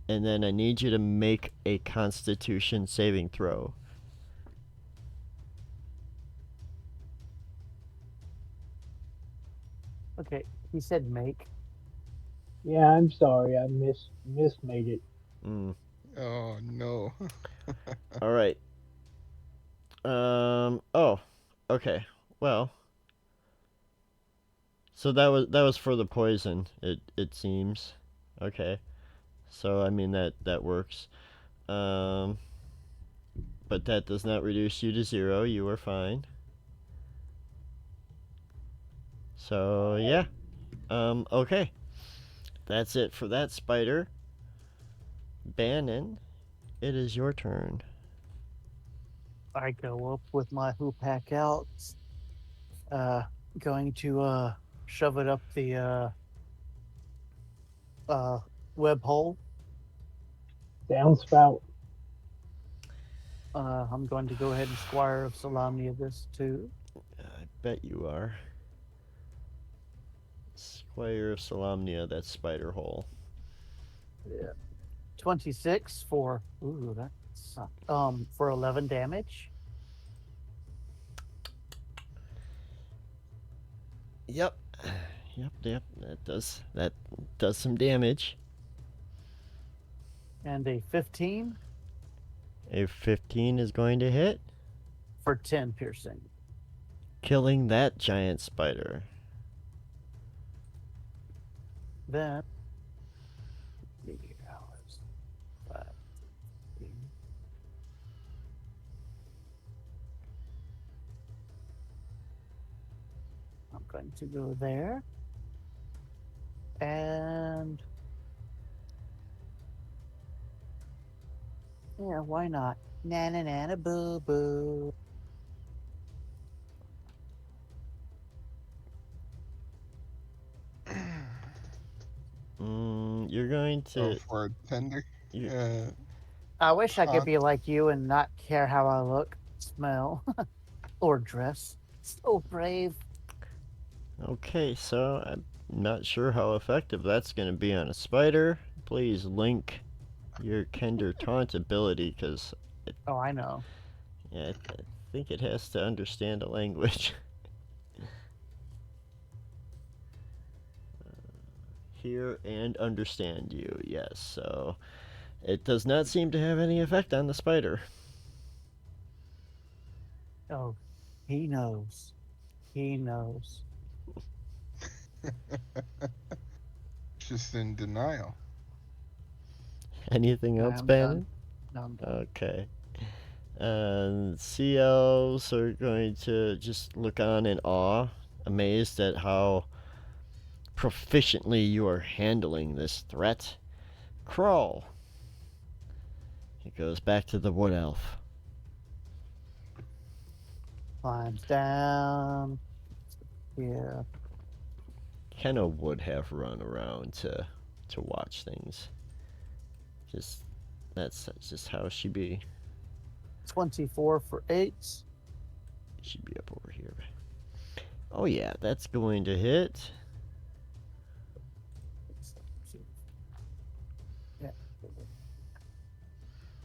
And then I need you to make a Constitution saving throw. Okay, he said make. Yeah, I'm sorry. I mismade it. Mm. Oh no. All right. Oh. Okay. Well. So that was for the poison. It seems. Okay. So I mean that works. But that does not reduce you to 0. You are fine. So yeah. Okay. That's it for that spider. Bannon, it is your turn. I go up with my hoopak out. Going to shove it up the web hole. Downspout. I'm going to go ahead and Squire of Salamnia this too. I bet you are. Squire of Salamnia, that's spider hole. Yeah. 26 for for 11 damage. Yep. Yep. That does some damage. And a 15 A 15 is going to hit, for 10 piercing. killing that giant spider. Then I'm going to go there. And yeah, why not? Nana nana boo boo. You're going Oh, to. for a tender. You, I wish I could Haunt. be like you and not care how I look, smell, or dress. So brave. okay, so I'm not sure how effective that's going to be on a spider. Please link your Kender Taunt ability, because Oh, I know. yeah, I think it has to understand a language. Hear and understand you, yes. So it does not seem to have any effect on the spider. Oh, he knows. He knows. Just in denial. Anything else, I'm Bannon? done. No, I'm done. Okay. And sea elves are going to just look on in awe, amazed at how proficiently you are handling this threat. Crawl. It goes back to the wood elf. Climbs down. Yeah. Kenna would have run around to watch things. That's just how she be. 24 for 8. She'd be up over here. Oh yeah, that's going to hit. Yeah.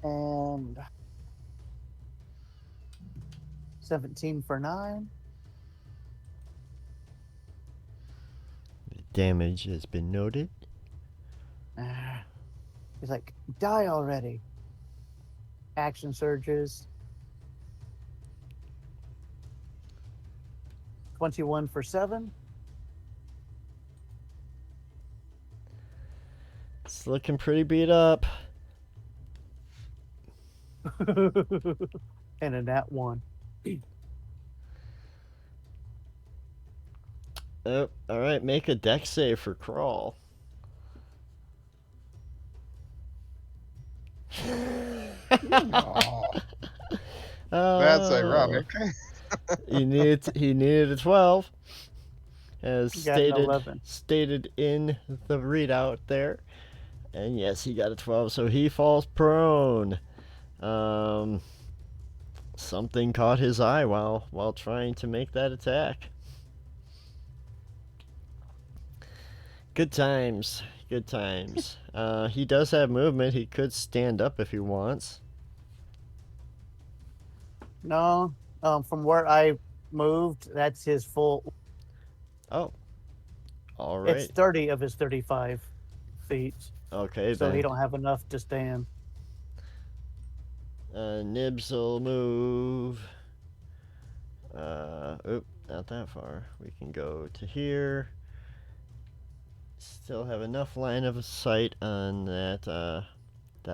And 17 for 9. The damage has been noted. He's like, die already. Action surges. 21 for 7. It's looking pretty beat up. And a nat 1. Oh, all right. Make a dex save for Crawl. Aw, that's ironic. He needed a 12, as He got an 11. stated in the readout there. And yes, he got a 12, so he falls prone. Something caught his eye while trying to make that attack. Good times. Good times. He does have movement. He could stand up if he wants. No, from where I moved, that's his full. Oh. All right. It's 30 of his 35 feet, Okay, so then. he don't have enough to stand. Nibs will move. Oop, not that far. We can go to here. Still have enough line of sight on that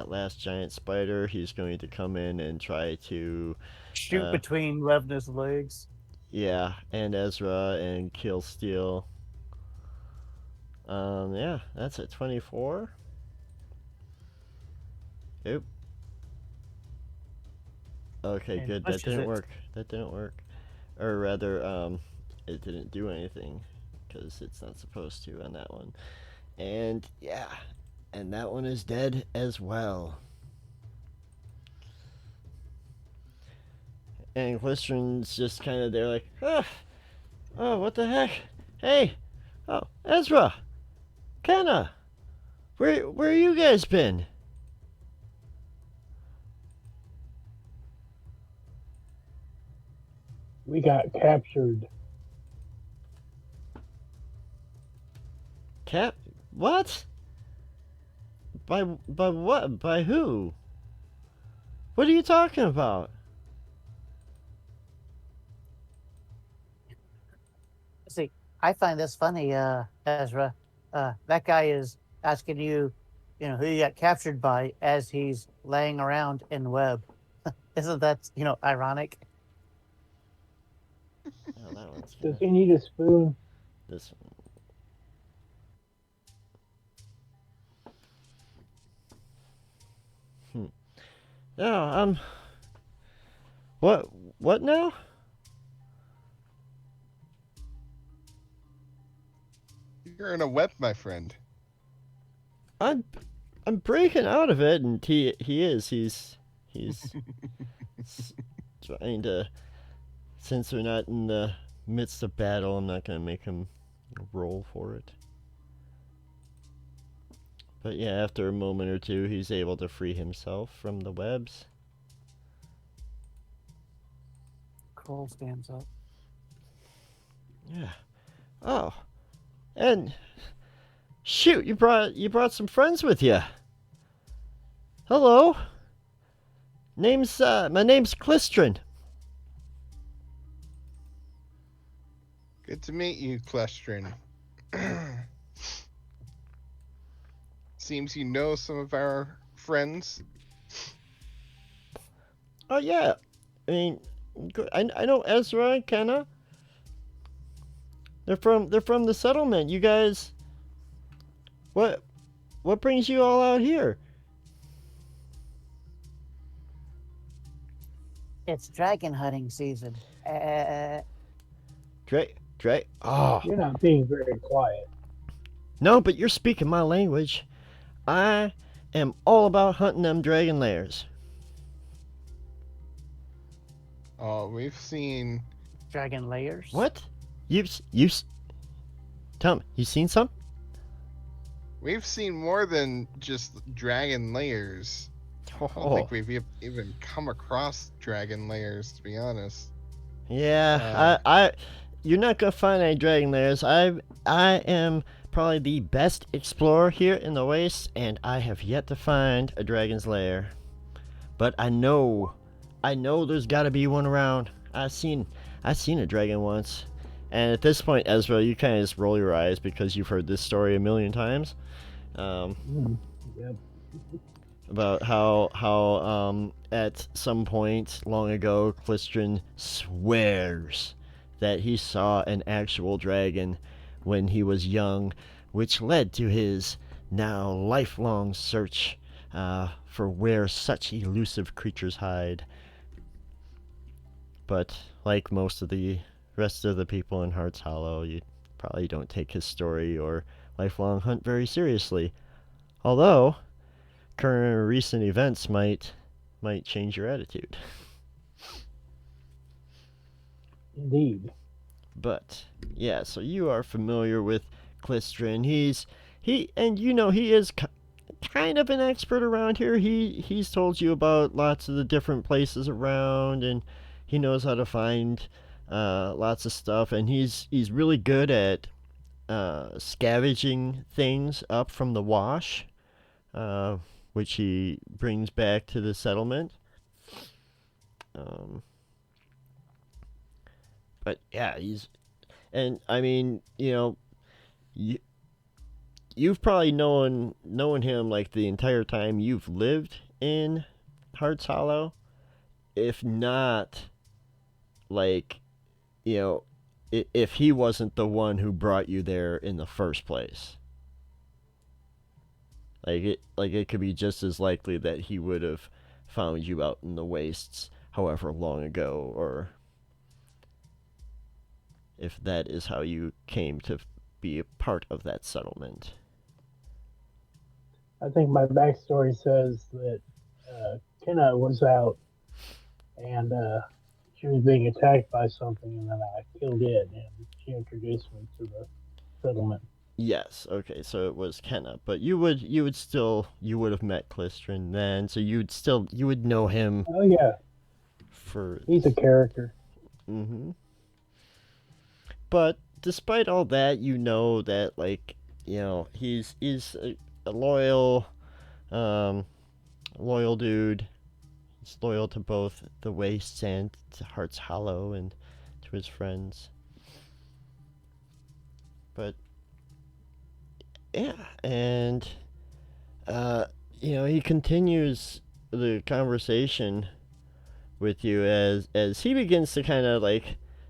last giant spider. He's going to come in and try to Shoot between Levna's legs. yeah, and Ezra and kill Steel. Yeah, that's at 24. Oop. Okay, And good. That pushes didn't it. work. That didn't work. Or rather, it didn't do anything because it's not supposed to on that one. And yeah, and that one is dead as well. And Glisterin's just kind of there like, oh, what the heck? Hey, oh, Ezra, Kenna, where you guys been? We got captured. What? By what? By who? What are you talking about? See, I find this funny, Ezra. That guy is asking you, who you got captured by as he's laying around in web. Isn't that, ironic? Oh, that one's Does he need a spoon? this one. No, what now? You're in a web, my friend. I'm breaking out of it, and he's trying to. Since we're not in the midst of battle, I'm not gonna make him roll for it. But yeah, after a moment or two, he's able to free himself from the webs. Kroll stands up. Yeah. Oh, and shoot, you brought some friends with you. Hello. My name's Clistrin. Good to meet you, Klestrin. Seems you know some of our friends. Oh yeah, I mean, I know Ezra and Kenna. They're from the settlement. You guys, what brings you all out here? It's dragon hunting season. Dre. Oh You're not being very quiet. no, but you're speaking my language. I am all about hunting them dragon lairs. Oh, we've seen. Dragon layers. What? Tell me, you seen some? We've seen more than just dragon layers. I don't think we've even come across dragon layers, to be honest. Yeah, you're not gonna find any dragon lairs. I am probably the best explorer here in the Wastes, and I have yet to find a dragon's lair. But I know there's gotta be one around. I seen a dragon once. And at this point, Ezra, you kind of just roll your eyes because you've heard this story a million times. Yep. About how at some point long ago, Clistrin swears that he saw an actual dragon when he was young, which led to his now lifelong search for where such elusive creatures hide. But like most of the rest of the people in Hearts Hollow, you probably don't take his story or lifelong hunt very seriously. Although current or recent events might change your attitude. Indeed. But yeah, so you are familiar with Clistrin. He is kind of an expert around here. He's told you about lots of the different places around, and he knows how to find lots of stuff. And he's really good at scavenging things up from the wash, which he brings back to the settlement. But yeah, I mean, you've probably known him like the entire time you've lived in Hearts Hollow, if not, like, if he wasn't the one who brought you there in the first place. It could be just as likely that he would have found you out in the wastes however long ago, or if that is how you came to be a part of that settlement. I think my backstory says that Kenna was out and she was being attacked by something, and then I killed it, and she introduced me to the settlement. Yes, okay, so it was Kenna, but you would have met Clistrin then, so you would know him. Oh yeah, he's a character. Mm-hmm. But despite all that, that he's a loyal dude. He's loyal to both the Wastes and to Hearts Hollow and to his friends. But yeah, and he continues the conversation with you as he begins to kind of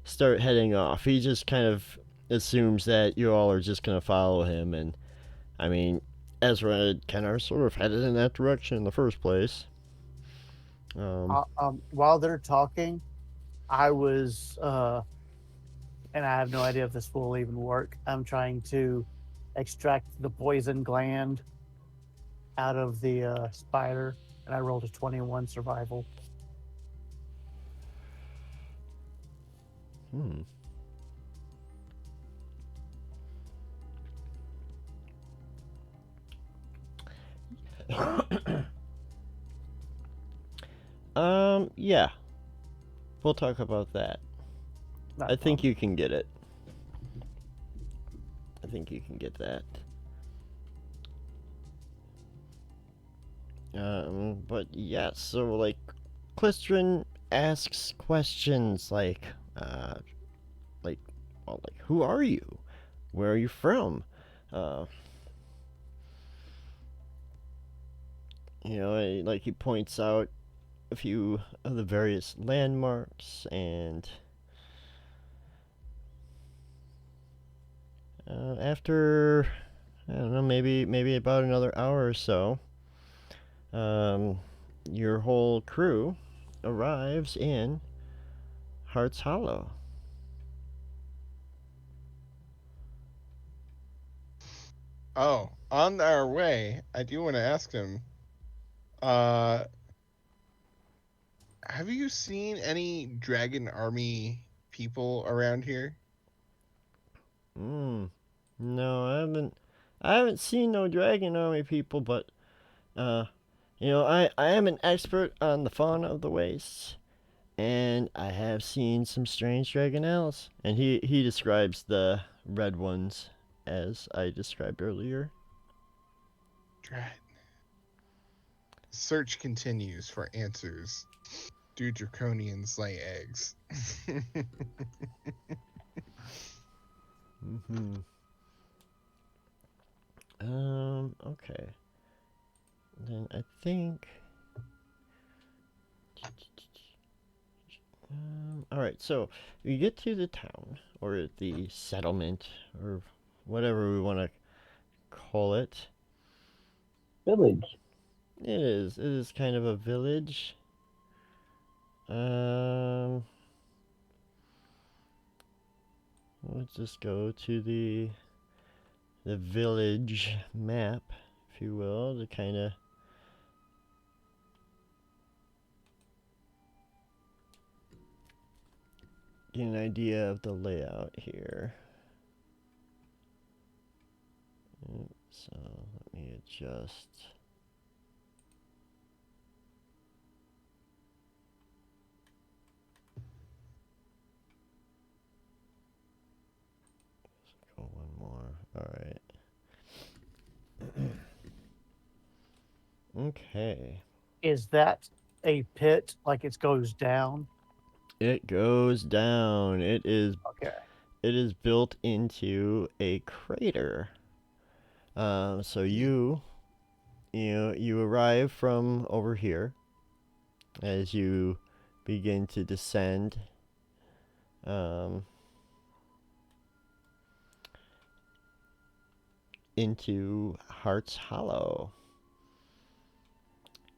start heading off. He just kind of assumes that you all are just gonna follow him, and I mean, Ezra kind of sort of headed in that direction in the first place. While they're talking, I was, and I have no idea if this will even work. I'm trying to extract the poison gland out of the spider, and I rolled a 21 survival. Yeah. We'll talk about that. I think you can get it. I think you can get that. But yeah, so Clistrin asks questions who are you? Where are you from? He points out a few of the various landmarks, and after, I don't know, maybe about another hour or so, your whole crew arrives in Hearts Hollow. Oh, on our way, I do want to ask him, have you seen any Dragon Army people around here? No, I haven't seen no Dragon Army people, but I am an expert on the fauna of the wastes, and I have seen some strange dragonelles. And he describes the red ones as I described earlier. Drat. Search continues for answers. Do draconians lay eggs? Mm-hmm. Okay. Then I think. Alright, so we get to the town, or the settlement, or whatever we want to call it. Village. It is kind of a village. Let's just go to the village map, if you will, to kind of get an idea of the layout here. So let me adjust. Let's go one more. All right. Okay. Is that a pit like it goes down? It goes down. It is Okay. built into a crater. So you arrive from over here as you begin to descend. Into Heart's Hollow.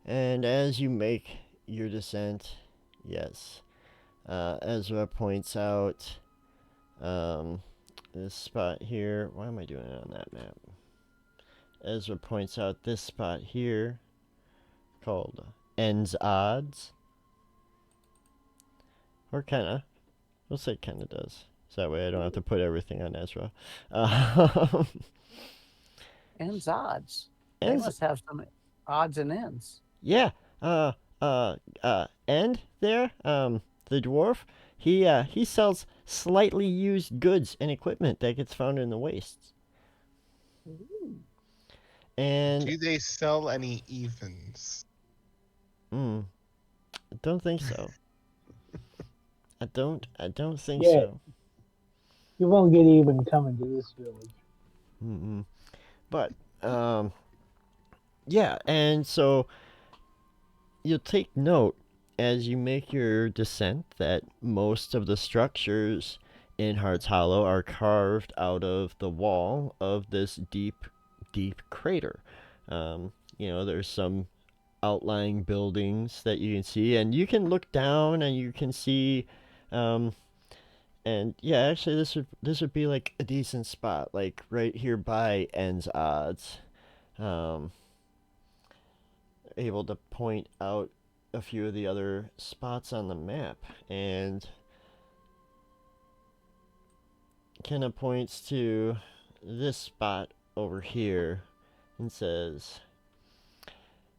And as you make your descent, yes, Ezra points out this spot here. Why am I doing it on that map? Ezra points out this spot here called Ends Odds. Or kinda. We'll say kinda does. So that way I don't have to put everything on Ezra. Ends odds. They Ends, must have some odds and ends. yeah. End there, the dwarf, he sells slightly used goods and equipment that gets found in the wastes. Ooh. And Do they sell any evens? I don't think so. I don't think Yeah. so. You won't get even coming to this village. But yeah, and so you'll take note as you make your descent that most of the structures in Heart's Hollow are carved out of the wall of this deep crater. There's some outlying buildings that you can see, and you can look down and you can see, and yeah, actually this would be like a decent spot, like right here by Ends Odds. Able to point out a few of the other spots on the map, and kind of points to this spot over here and says,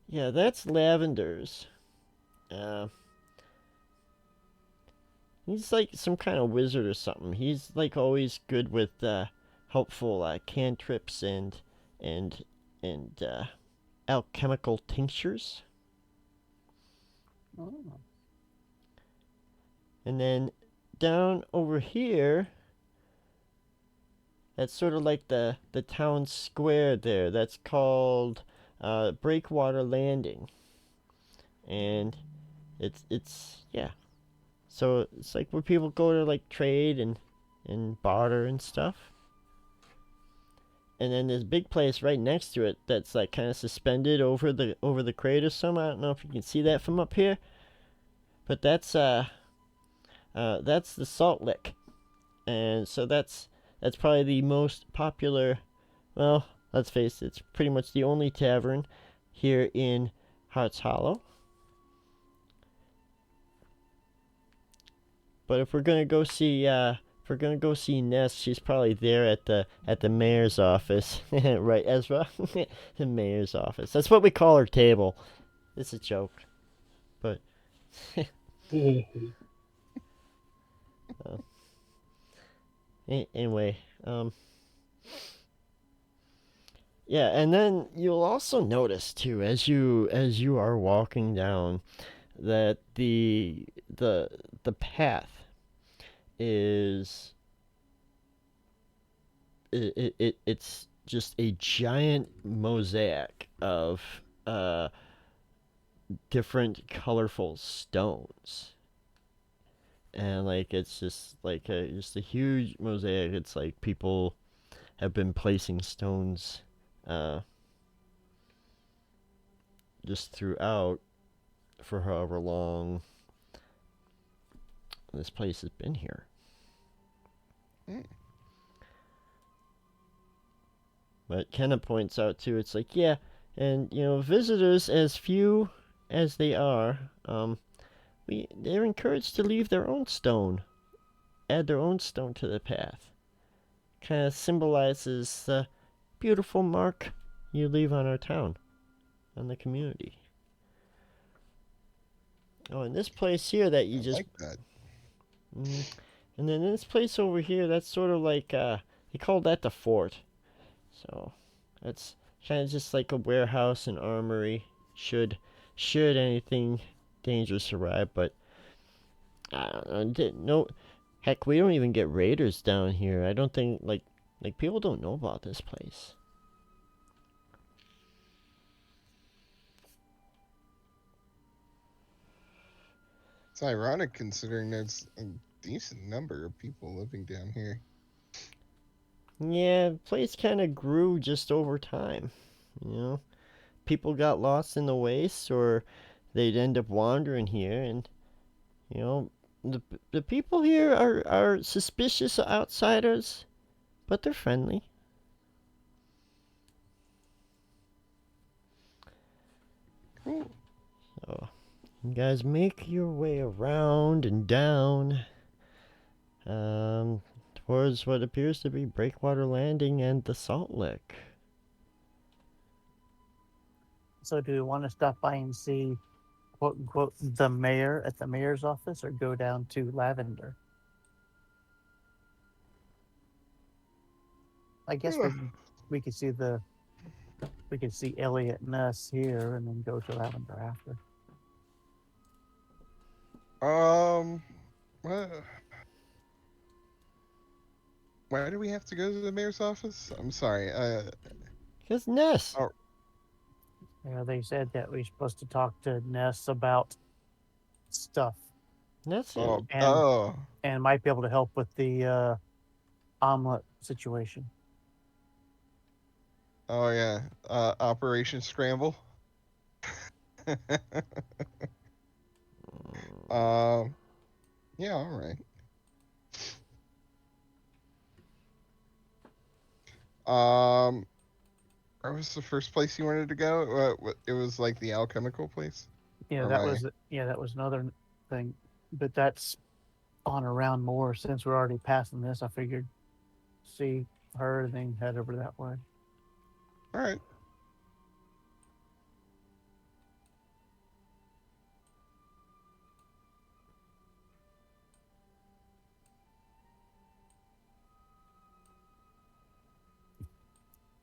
yeah, that's Lavender's. He's like some kind of wizard or something. He's like always good with helpful cantrips and alchemical tinctures. Oh. And then down over here, that's sort of like the town square there. That's called Breakwater Landing. And it's yeah. So it's like where people go to like trade and barter and stuff. And then there's a big place right next to it that's like kind of suspended over the crater some. I don't know if you can see that from up here. But that's the Salt Lick. And so that's probably the most popular, well, let's face it, it's pretty much the only tavern here in Heart's Hollow. But if we're gonna go see Ness, she's probably there at the mayor's office, right, Ezra? The mayor's office. That's what we call her table. It's a joke, but anyway, Yeah, and then you'll also notice too, as you are walking down, that the path is it's just a giant mosaic of uh different colorful stones. And like it's just like just a huge mosaic. It's like people have been placing stones uh just throughout for however long this place has been here. Mm. But Kenna points out too, it's like, yeah, and visitors, as few as they are, they're encouraged to leave their own stone, add their own stone to the path. Kind of symbolizes the beautiful mark you leave on our town, on the community. Oh, and this place here that you I just, like that. and then this place over here, that's sort of like they call that the fort. So that's kind of just like a warehouse and armory. Should anything dangerous arrive, but no, heck, we don't even get raiders down here. I don't think like people don't know about this place. It's ironic considering there's a decent number of people living down here. Yeah, the place kind of grew just over time. You know, people got lost in the wastes, or they'd end up wandering here, and you know, the people here are suspicious of outsiders, but they're friendly. Cool. So, you guys make your way around and down, towards what appears to be Breakwater Landing and the Salt Lick. So, do you want to stop by and see, quote unquote, the mayor at the mayor's office, or go down to Lavender? I guess we could see Elliot and us here, and then go to Lavender after. Well, why do we have to go to the mayor's office? I'm sorry. Because Ness. Oh, Yeah, they said that we're supposed to talk to Ness about stuff, That's oh, it. and oh, and might be able to help with the omelet situation. oh yeah. Operation Scramble. Um, yeah, all right. Where was the first place you wanted to go? It was like the alchemical place. Yeah, Or that am I- was another thing, but that's on around more. Since we're already passing this, I figured see her and then head over that way. All right.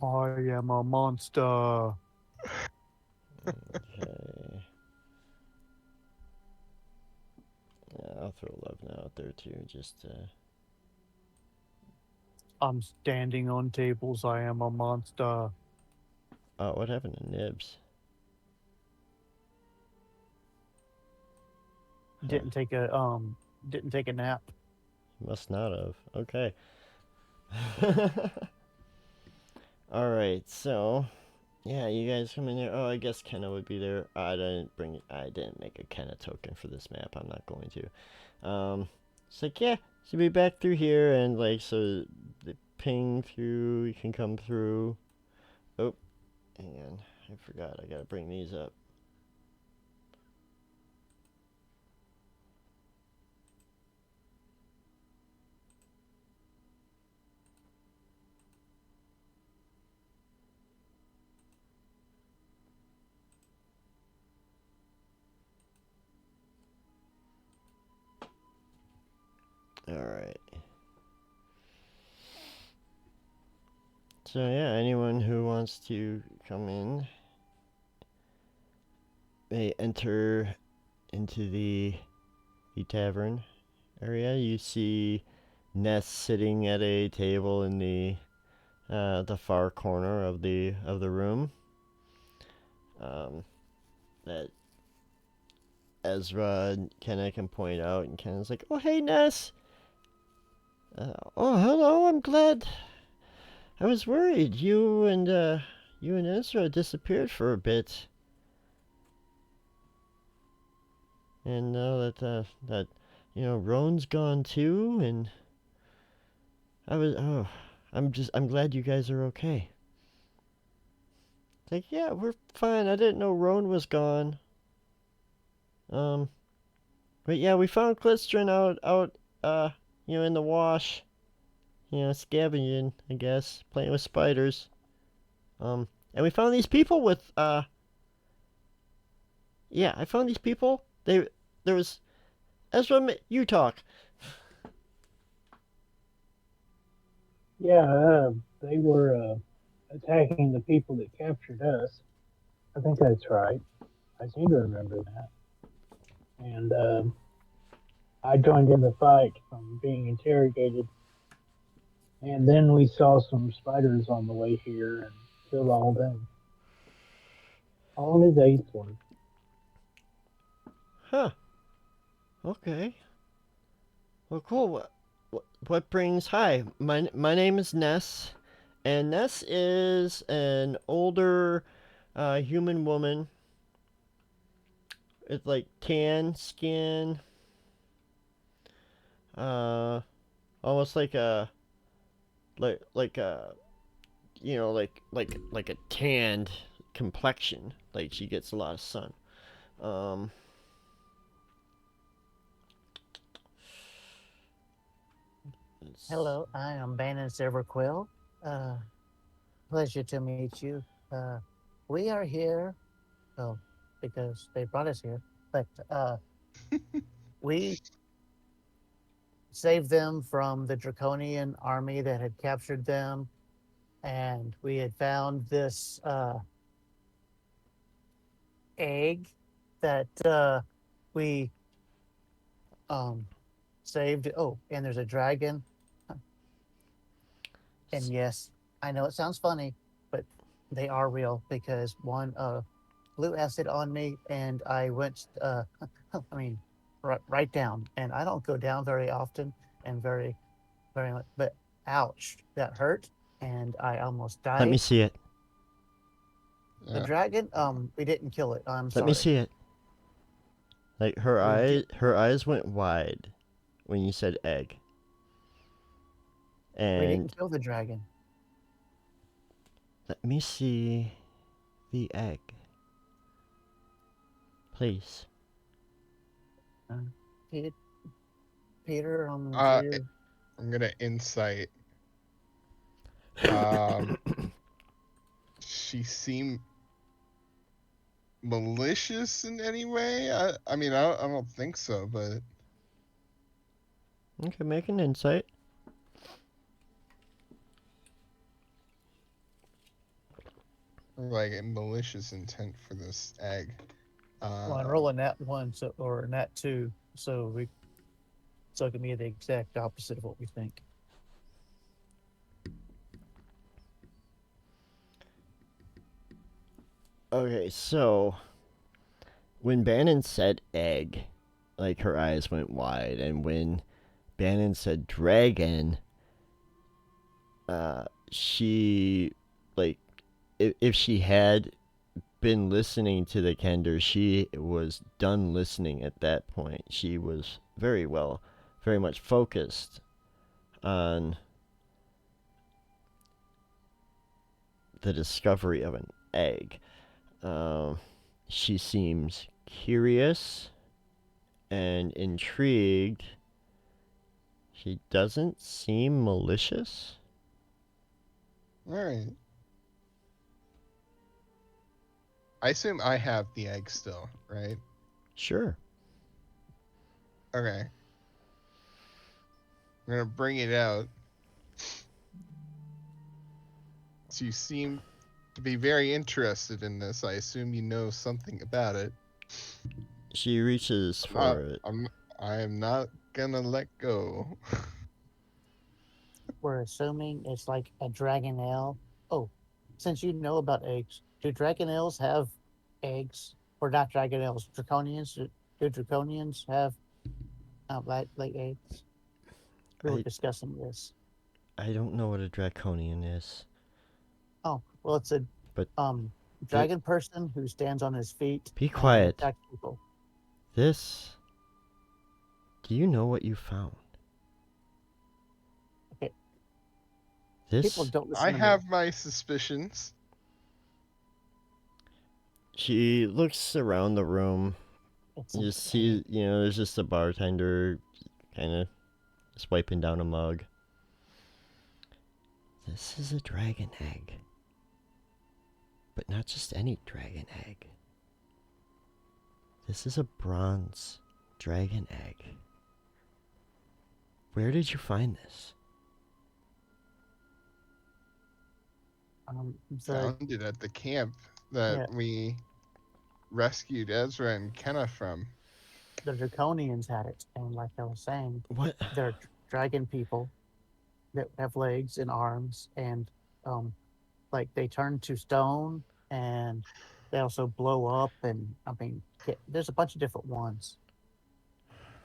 I am a monster. Okay. Yeah, I'll throw Love Now out there too, just I'm standing on tables. I am a monster. Oh, what happened to Nibs? Didn't take a nap. Must not have. Okay. Alright, so yeah, you guys come in there. Oh, I guess Kenna would be there. I didn't make a Kenna token for this map. I'm not going to. It's like, yeah, she'll be back through here, and like, so the ping through, you can come through. Oh, hang on, I forgot, I gotta bring these up. Alright. So yeah, anyone who wants to come in may enter into the tavern area. You see Ness sitting at a table in the far corner of the room. That Ezra and Kenna can point out, and Kenna's like, "Oh hey Ness, oh hello, I'm glad. I was worried you and Ezra disappeared for a bit, and now that Roan's gone too, and I'm glad you guys are okay." It's like, yeah, we're fine. I didn't know Roan was gone. But yeah, we found Klistrin out, in the wash. Scavenging, I guess, playing with spiders. And we found these people with, yeah, I found these people. There was, Ezra, you talk. Yeah, they were attacking the people that captured us. I think that's right. I seem to remember that. And I joined in the fight from being interrogated. And then we saw some spiders on the way here and killed all of them. All in a day's work. Huh. Okay. Well, cool. What brings? Hi, my name is Ness, and Ness is an older, human woman. It's like tan skin, uh, almost like a like a like a tanned complexion. Like she gets a lot of sun. Um, Hello, I am Bannon Silverquill. Uh, Pleasure to meet you. We are here, well, because they brought us here, but we saved them from the Draconian army that had captured them, and we had found this egg that we saved. Oh, and there's a dragon. And yes, I know it sounds funny, but they are real because one blew acid on me and I went, I mean, right down. And I don't go down very often and very much, but ouch, that hurt. And I almost died. Let me see it. The Yeah. dragon, we didn't kill it. I'm Let sorry. me see it. Like We her eyes went wide when you said egg. We And didn't kill the dragon. let me see the egg. Please. Peter, Uh, I'm gonna insight. She seemed malicious in any way? I mean, I don't think so, but Okay, make an insight. like a malicious intent for this egg. well, I'm rolling that one, so or that two, so it can be the exact opposite of what we think. Okay, so when Bannon said egg, like her eyes went wide, and when Bannon said dragon, she, like, if she had been listening to the Kender, she was done listening at that point. She was very much focused on the discovery of an egg. She seems curious and intrigued. She doesn't seem malicious. All right. I assume I have the egg still, right? Sure. Okay. I'm gonna bring it out. So you seem to be very interested in this. I assume you know something about it. She reaches I'm not. for it. I am not gonna let go. We're assuming it's like a dragonelle. Oh, since you know about eggs, do dragonelles have eggs? Or not dragonelles, draconians? Do draconians have like eggs? We were I discussing this. I don't know what a draconian is, Oh, well, it's a but um th- dragon person who stands on his feet be and quiet. attacks people. This. Do you know what you found? Okay, people This. don't I listen to me. have my suspicions. She looks around the room. It's You an just see, there's just a bartender, kind of swiping down a mug. This is a dragon egg. But not just any dragon egg. This is a bronze dragon egg. Where did you find this? the Found it at the camp that yeah, we rescued Ezra and Kenna from. the draconians had it, and like I was saying, What? they're dragon people that have legs and arms, and like they turn to stone, and they also blow up, and I mean, there's a bunch of different ones.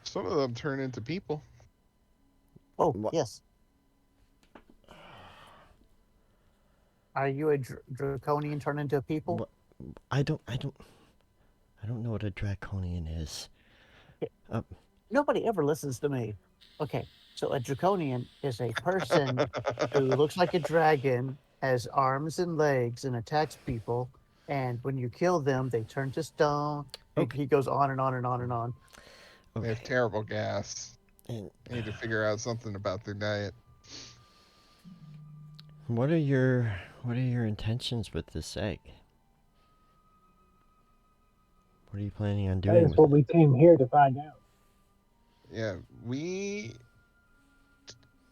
Some of them turn into people. Oh What? yes, are you a draconian turned into a people? What? I don't know what a draconian is. Nobody ever listens to me. Okay, so a draconian is a person who looks like a dragon, has arms and legs, and attacks people. And when you kill them, they turn to stone. Okay. He goes on and on and on and on. They have Okay. terrible gas. And I need to figure out something about their diet. what are your intentions with this egg? What are you planning on That doing is with what it? we came here to find out. Yeah, we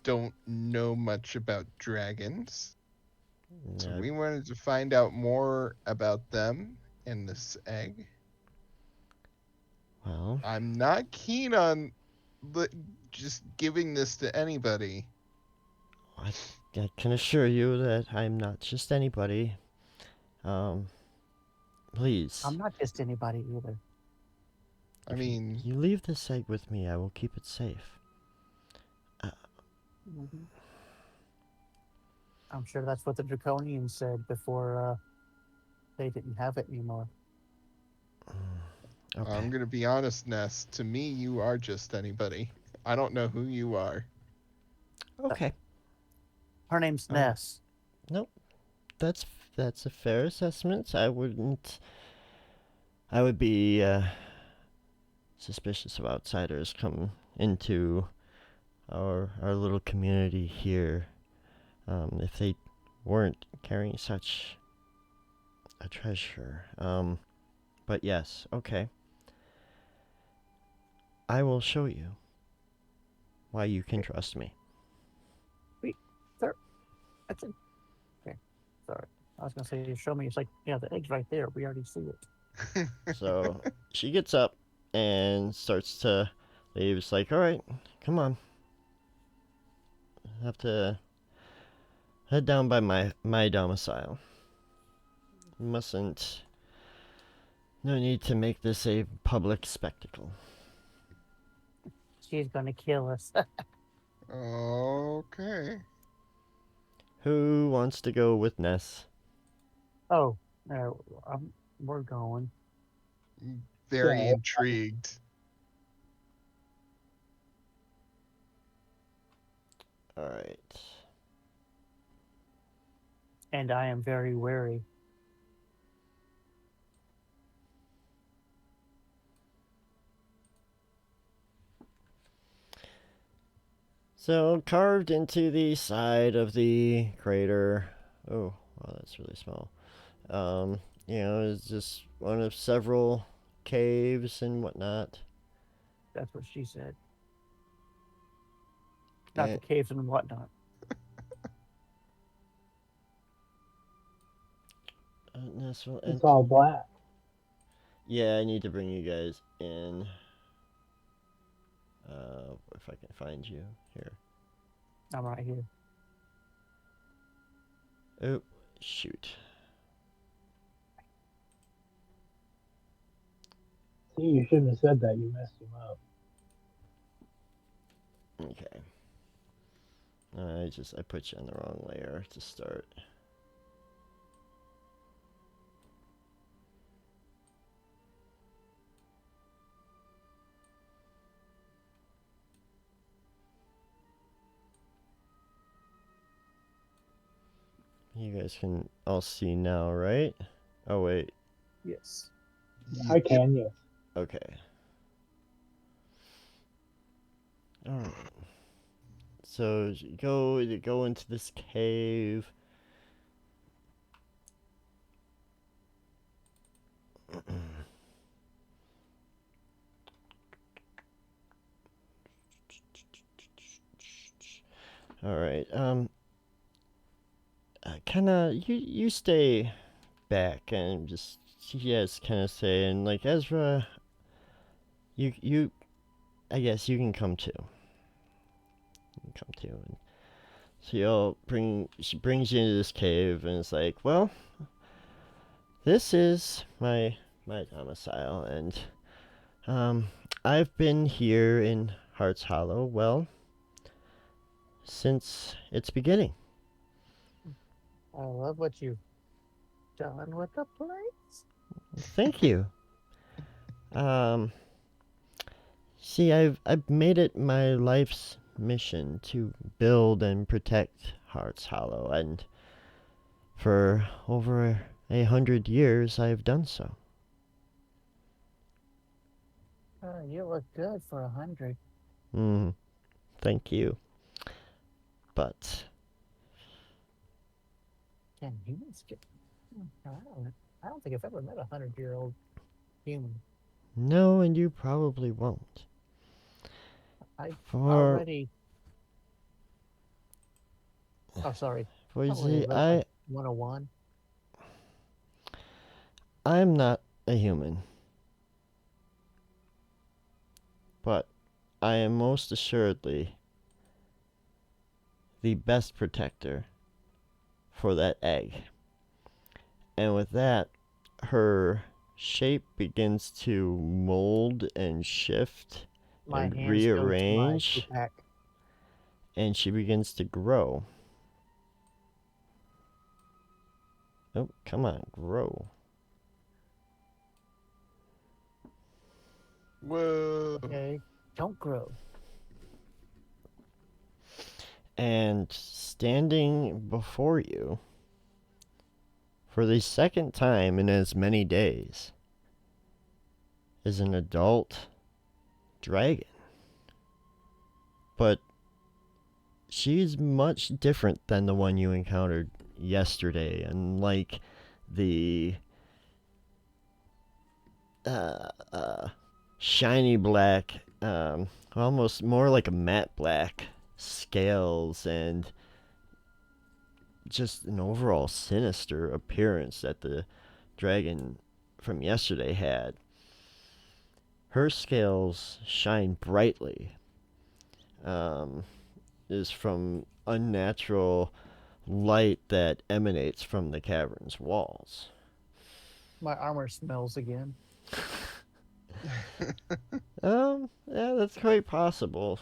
don't know much about dragons. So Yeah, we wanted to find out more about them and this egg. well, I'm not keen on just giving this to anybody. I can assure you that I'm not just anybody. Um, please, I'm not just anybody either. I if mean, you leave this egg with me, I will keep it safe. Mhm. I'm sure that's what the draconians said before they didn't have it anymore. Okay. I'm going to be honest, Ness. To me, you are just anybody. I don't know who you are. Okay. Her name's Oh. Ness. Nope. That's a fair assessment. I wouldn't. I would be suspicious of outsiders come into our little community here if they weren't carrying such a treasure. But yes, okay. I will show you why you can trust me. Wait, sir. That's it. Okay, sorry. I was gonna say, show me. It's like, yeah, the egg's right there. We already see it. So she gets up and starts to leave. It's like, all right, come on. I have to head down by my domicile. Mustn't. No need to make this a public spectacle. She's gonna kill us. Okay. Who wants to go with Ness? Oh, no, we're going. Very Yeah. intrigued. All right. And I am very wary. So carved into the side of the crater. Oh, wow, that's really small. It's just one of several caves and whatnot. That's what she said. Not the And caves and whatnot. Nestle It's all black. Yeah, I need to bring you guys in. If I can find you here. I'm right here. Oh, shoot. See, you shouldn't have said that. You messed him up. Okay. I put you on the wrong layer to start. You guys can all see now, right? Oh, wait. Yes. I can, yes. Okay. Alright. So you go into this cave. Alright, kind of, you stay back and just, yes, kind of say, and like, Ezra, you, I guess you can come too. You can come too. And so she brings you into this cave, and it's like, well, this is my domicile, and, I've been here in Hearts Hollow, well, since its beginning. I love what you've done with the place. Thank you. See, I've made it my life's mission to build and protect Hearts Hollow, and for over 100 years I've done so. You look good for 100. Thank you. But Can humans get? I don't think I've ever met a 100-year-old human. no, and you probably won't. I For already. Oh, sorry. for you Probably see, read like 101. I'm not a human, but I am most assuredly the best protector for that egg. And with that, her shape begins to mold and shift My and hands go to my rearrange, back. and she begins to grow. Oh, come on, grow. Whoa. Okay, don't grow. And standing before you, for the second time in as many days, is an adult dragon. But she's much different than the one you encountered yesterday, and like the shiny black, almost more like a matte black scales, and just an overall sinister appearance that the dragon from yesterday had. Her scales shine brightly. Is from unnatural light that emanates from the cavern's walls. My armor smells again. Yeah, that's quite possible.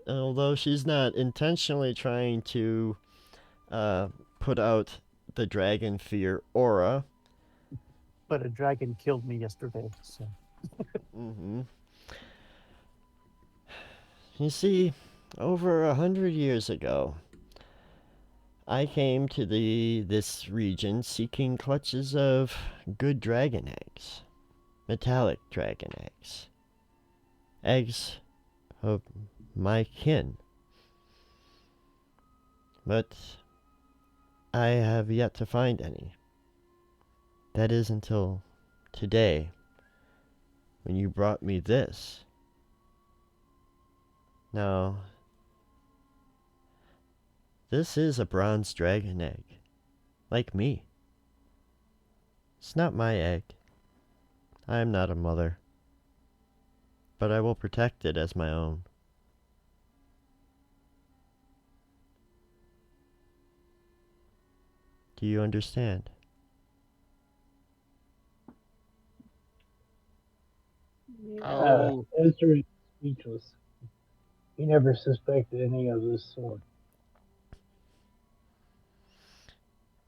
Although she's not intentionally trying to put out the dragon fear aura. But a dragon killed me yesterday, so. You see, over 100 years ago, I came to this region seeking clutches of good dragon eggs. Metallic dragon eggs. Eggs of my kin. But I have yet to find any. That is until today, when you brought me this. Now, this is a bronze dragon egg, like me. It's not my egg. I am not a mother. But I will protect it as my own. Do you understand? Oh, Ezra is speechless. He never suspected any of this sort.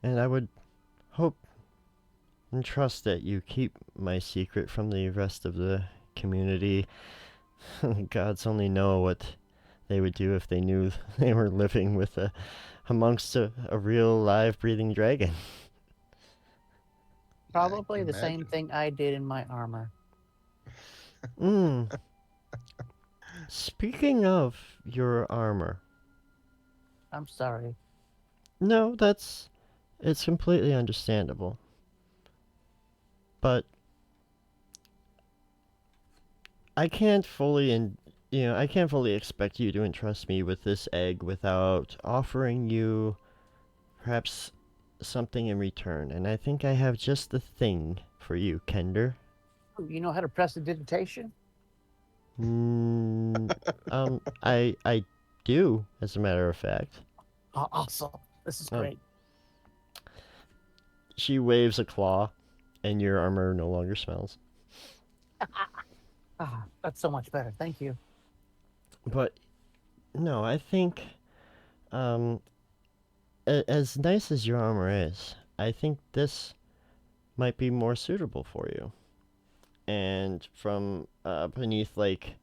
And I would hope and trust that you keep my secret from the rest of the community. Gods only know what they would do if they knew they were living with amongst a real live breathing dragon. yeah, I Probably can the same imagine. thing I did in my armor. Mm. Speaking of your armor, I'm sorry. no, it's completely understandable. But I can't fully I can't fully expect you to entrust me with this egg without offering you perhaps something in return. And I think I have just the thing for you, Kender. Oh, you know how to press the digitation? Mm, I do, as a matter of fact. Oh, awesome. This is Oh. great. She waves a claw, and your armor no longer smells. Ah, that's so much better. Thank you. But no, I think um, as nice as your armor is, I think this might be more suitable for you. And from beneath, like,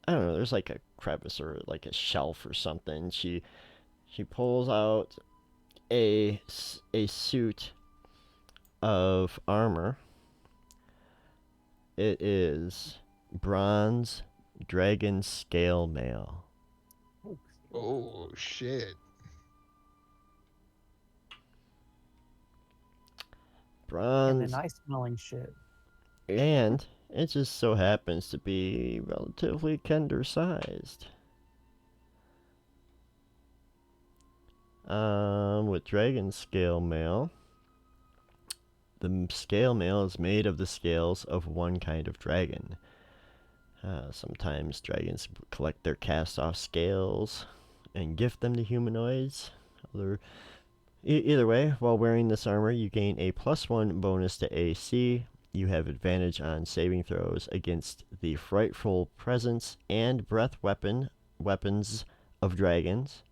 I don't know, there's like a crevice or like a shelf or something. She pulls out a suit of armor. It is bronze dragon scale mail. Oh, Oh shit. and the Bronze, nice smelling shit. and it just so happens to be relatively Kender sized. With dragon scale mail, the scale mail is made of the scales of one kind of dragon. Sometimes dragons collect their cast-off scales and gift them to humanoids. Either way, while wearing this armor, you gain a +1 bonus to AC. You have advantage on saving throws against the frightful presence and breath weapons of dragons.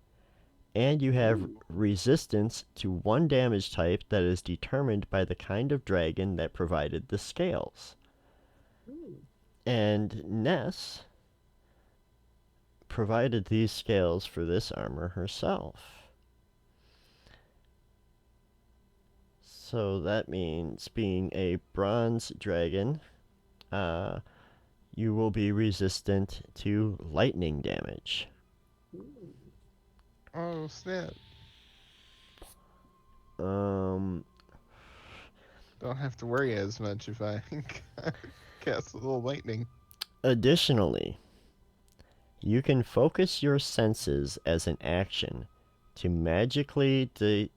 And you have resistance to one damage type that is determined by the kind of dragon that provided the scales. And Ness provided these scales for this armor herself. So that means being a bronze dragon, you will be resistant to lightning damage. Oh snap. Um, Don't have to worry as much if I cast a little lightning. Additionally, you can focus your senses as an action to magically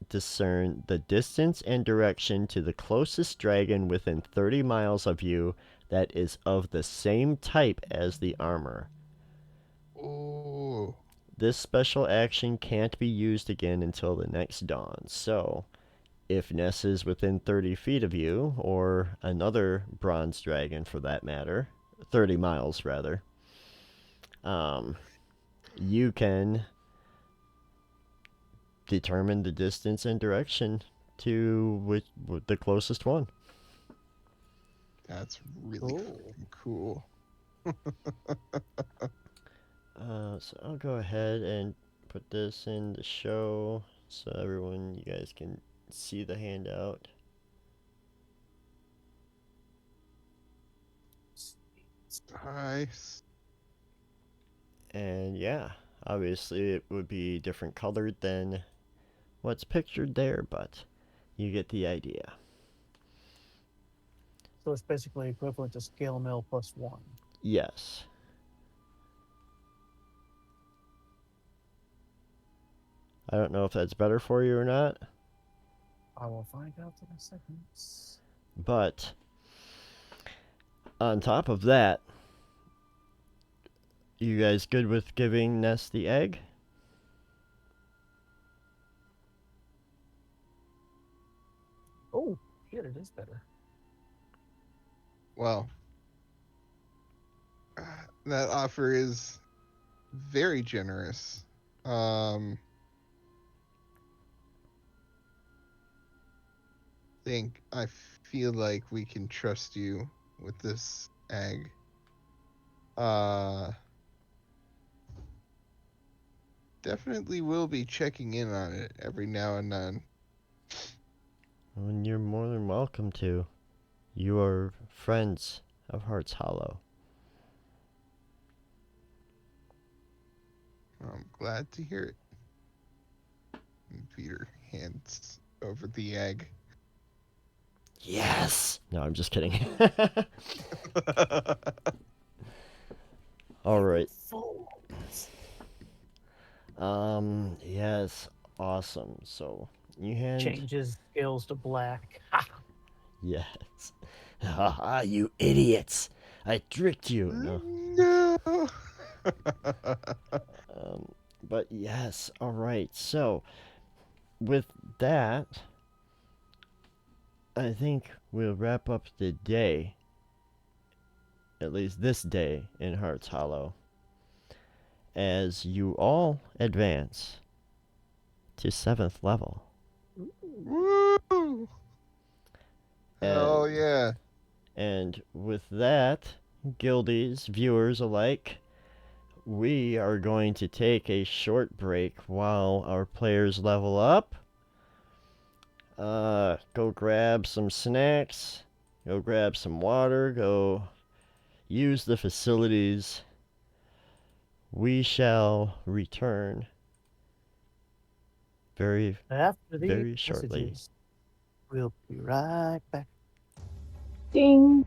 discern the distance and direction to the closest dragon within 30 miles of you that is of the same type as the armor. Oh. This special action can't be used again until the next dawn, so if Ness is within 30 feet of you, or another bronze dragon for that matter, 30 miles rather, you can determine the distance and direction to the closest one. That's really cool. So I'll go ahead and put this in the show so you guys can see the handout. Nice. And yeah, obviously it would be different colored than what's pictured there, but you get the idea. So it's basically equivalent to scale mill +1. Yes. I don't know if that's better for you or not. I will find out in a second. But on top of that, you guys good with giving Ness the egg? Oh, shit, it is better. Well, that offer is very generous. I feel like we can trust you with this egg. Definitely will be checking in on it every now and then. And you're more than welcome to. You are friends of Hearts Hollow. I'm glad to hear it. And Peter hands over the egg. Yes! No, I'm just kidding. Alright. Yes. Awesome. So, you hand... Changes scales to black. Yes. Haha, you idiots! I tricked you! No. No! But yes, alright. So, with that, I think we'll wrap up the day. At least this day in Hearts Hollow. As you all advance to 7th level. Woo! Hell yeah. And with that, guildies, viewers alike, we are going to take a short break while our players level up. Go grab some snacks, go grab some water, go use the facilities. We shall return very After these very shortly. messages, we'll be right back. Ding.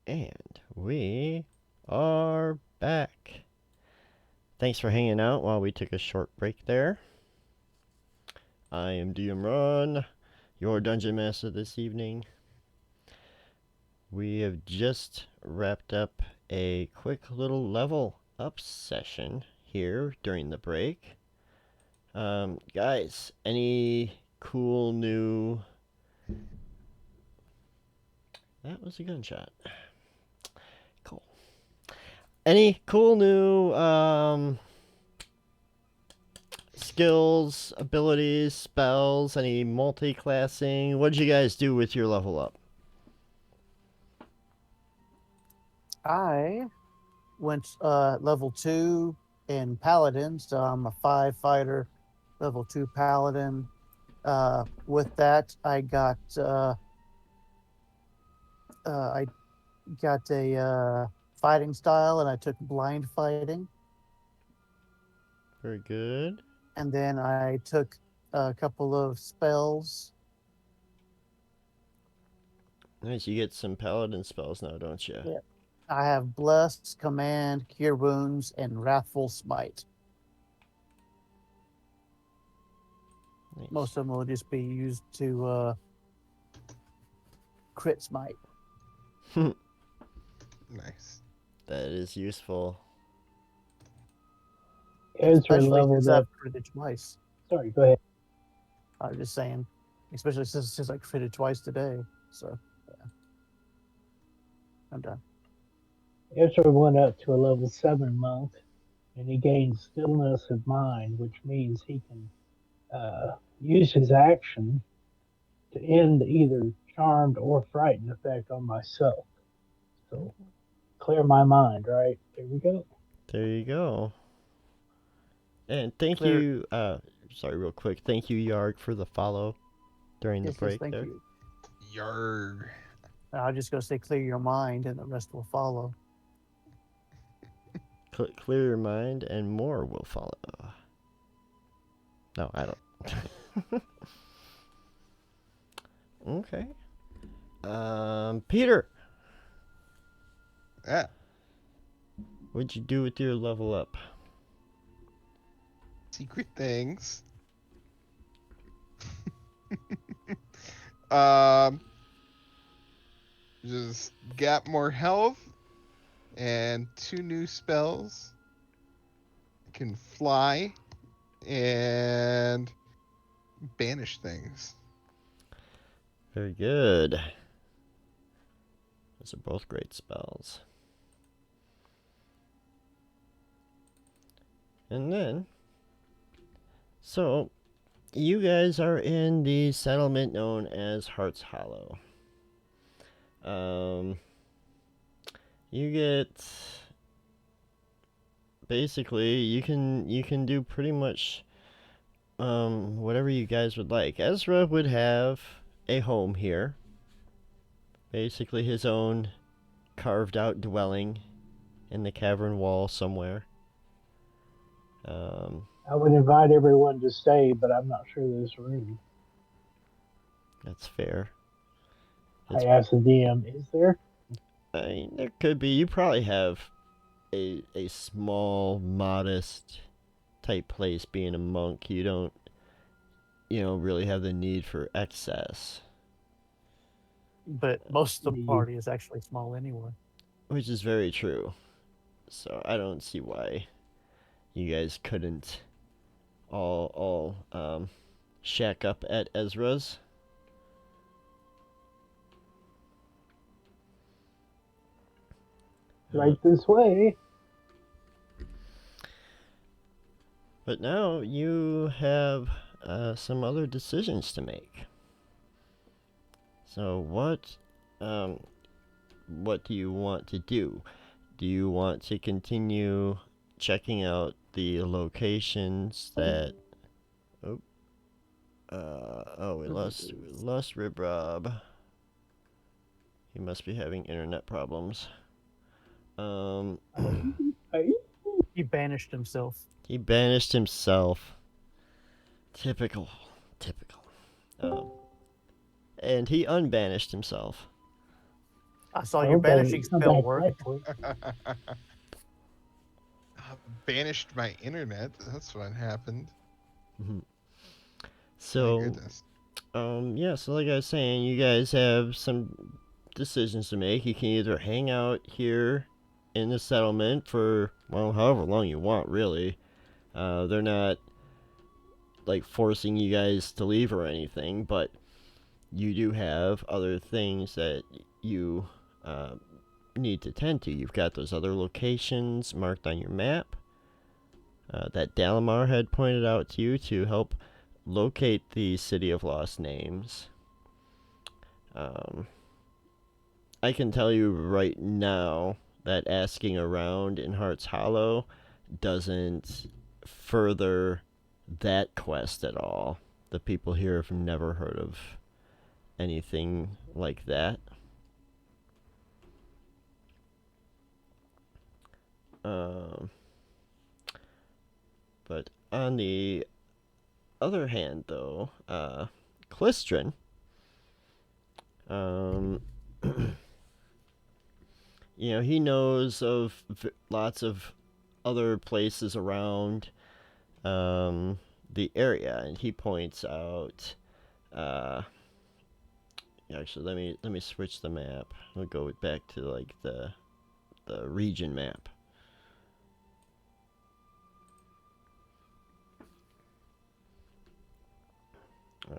And we are back. Thanks for hanging out while we took a short break there. I am DM Ron, your Dungeon Master this evening. We have just wrapped up a quick little level up session here during the break. Guys, any cool new... That was a gunshot. Cool. Any cool new skills, abilities, spells, any multi-classing? What did you guys do with your level up? I went level 2 in Paladin, so I'm a 5 fighter, level 2 Paladin. With that, I got a fighting style, and I took blind fighting, Very good. and then I took a couple of spells. Nice, you get some paladin spells now, don't you? Yeah. I have Bless, Command, Cure Wounds, and Wrathful Smite. Nice. Most of them will just be used to crit smite. Nice. That is useful. Ezra Especially leveled since up. I've critted twice. Sorry, go ahead. I was just saying, especially since I critted twice today. So, yeah. I'm done. Ezra went up to a level 7 monk, and he gained stillness of mind, which means he can use his action to end either charmed or frightened effect on myself. So, clear my mind, right? There we go. There you go. And thank Clear- you, sorry, real quick. Thank you, Yarg, for the follow during the Yes, break thank there. you. Yarg. I'm just going to say clear your mind, and the rest will follow. Clear your mind and more will follow. No, I don't. Okay. Peter, Yeah. what'd you do with your level up? Secret things. um, just got more health and 2 new spells. Can fly and banish things. Very good. Those are both great spells. And then, so, you guys are in the settlement known as Heart's Hollow. You get, basically, you can do pretty much whatever you guys would like. Ezra would have a home here. Basically his own carved out dwelling in the cavern wall somewhere. I would invite everyone to stay, but I'm not sure there's room. That's fair. I asked the DM, is there? I mean, there could be. You probably have a small, modest type place being a monk. You don't, really have the need for excess. But most of the Yeah. party is actually small anyway. Which is very true. So I don't see why you guys couldn't all shack up at Ezra's. Right this way. But now you have some other decisions to make. So what do you want to do? Do you want to continue checking out the locations that... we lost Rib Rob. He must be having internet problems. He banished himself. He banished himself. Typical. And he unbanished himself. I saw I your hope that banishing you come spell back work. quickly. Banished my internet. That's what happened. Mhm. My So, goodness. yeah, so like I was saying, you guys have some decisions to make. You can either hang out here in the settlement for, well, however long you want, really. They're not, like, forcing you guys to leave or anything, but you do have other things that you need to tend to. You've got those other locations marked on your map that Dalamar had pointed out to you to help locate the City of Lost Names. I can tell you right now that asking around in Heart's Hollow doesn't further that quest at all. The people here have never heard of anything like that. But on the other hand, though, Klistrin, he knows of lots of other places around the area, and he points out. Actually, let me switch the map. We'll go back to like the region map.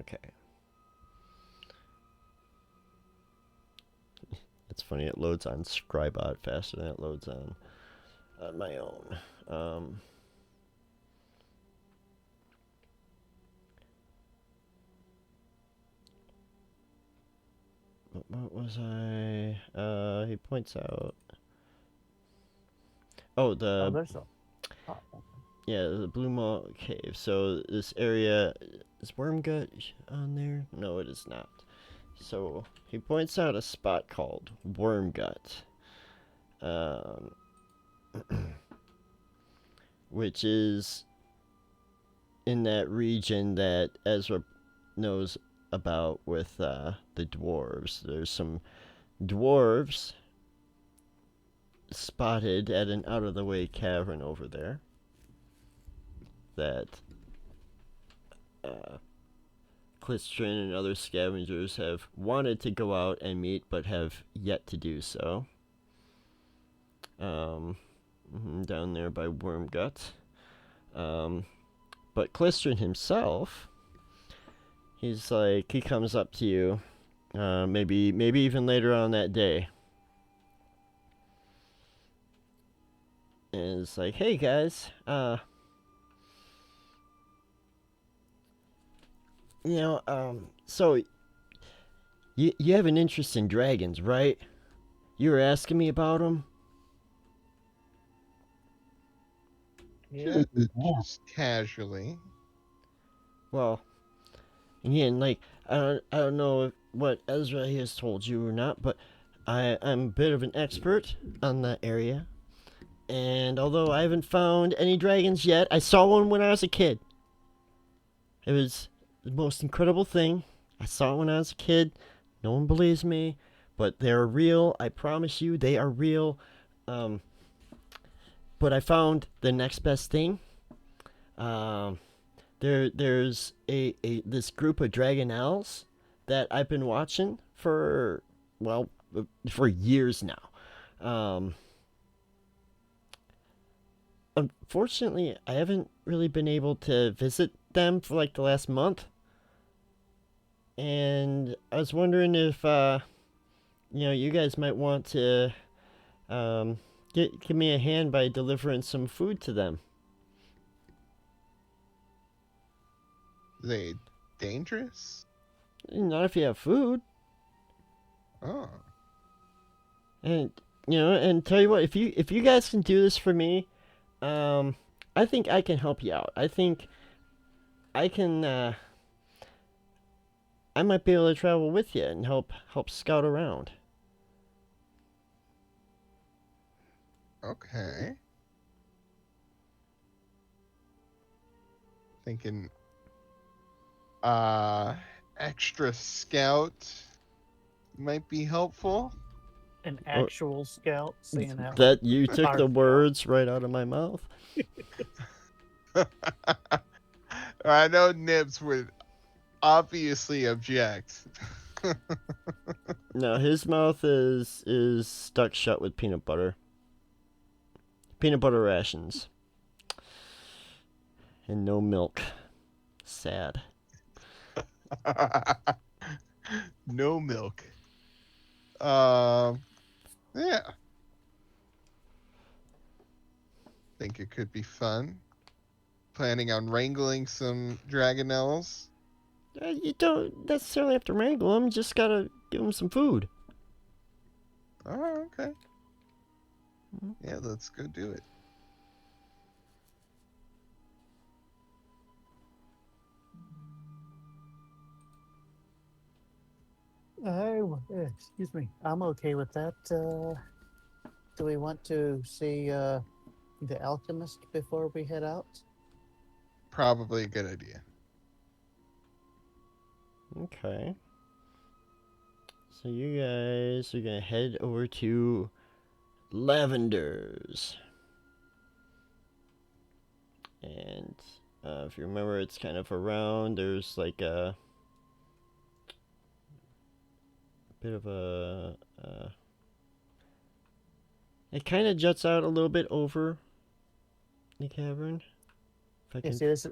Okay. It's funny, it loads on Scribot faster than it loads on my own. What was I? He points out. Oh, Oh, there's a. Oh, yeah, the Blue Maw Cave. So this area is Wormgut on there? No, it is not. So he points out a spot called Wormgut, which is in that region that Ezra knows about with the dwarves. There's some dwarves spotted at an out-of-the-way cavern over there that Klistrin and other scavengers have wanted to go out and meet but have yet to do so. Down there by Wormgut. But Klistrin himself, he comes up to you, maybe even later on that day, and it's like, hey guys, so you have an interest in dragons, right? You were asking me about them? yeah. Just casually. Well, again, like, I don't know what Ezra has told you or not, but I'm a bit of an expert on that area. And although I haven't found any dragons yet, I saw one when I was a kid. It was the most incredible thing. I saw it when I was a kid. No one believes me, but they're real. I promise you, they are real. But I found the next best thing. There's this group of Dragonlance that I've been watching for years now. Unfortunately, I haven't really been able to visit them for like the last month. And I was wondering if you guys might want to give me a hand by delivering some food to them. Are they dangerous? Not if you have food. Oh. And and tell you what, if you guys can do this for me, I think I can help you out. I think I can. I might be able to travel with you and help scout around. Okay. Thinking extra scout might be helpful. an actual scout, seeing how That you took our the scout- words right out of my mouth. I know Nibs would obviously object. No, his mouth is stuck shut with peanut butter. Peanut butter rations. And no milk. Sad. No milk. Yeah. Think it could be fun. Planning on wrangling some Dragonelles. You don't necessarily have to wrangle him. You just gotta give him some food. Oh, okay. Yeah, let's go do it. excuse me. I'm okay with that. Do we want to see the alchemist before we head out? Probably a good idea. Okay. So you guys are gonna head over to Lavender's. And if you remember, it's kind of around. There's like a bit of a... it kind of juts out a little bit over the cavern. If I Yeah, can... see,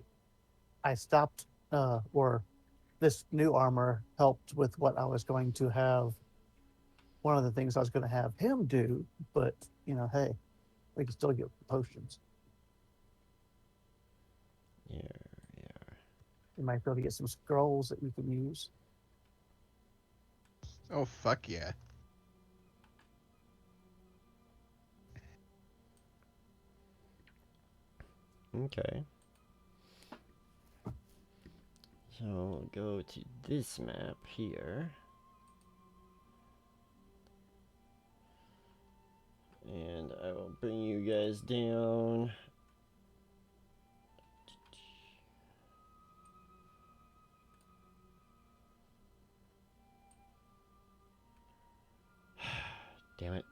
I stopped, or this new armor helped with what I was going to have. One of the things I was going to have him do, but, hey, we can still get potions. Yeah. You might be able to get some scrolls that we can use. Oh, fuck yeah. Okay. So we'll go to this map here. And I will bring you guys down. Damn it.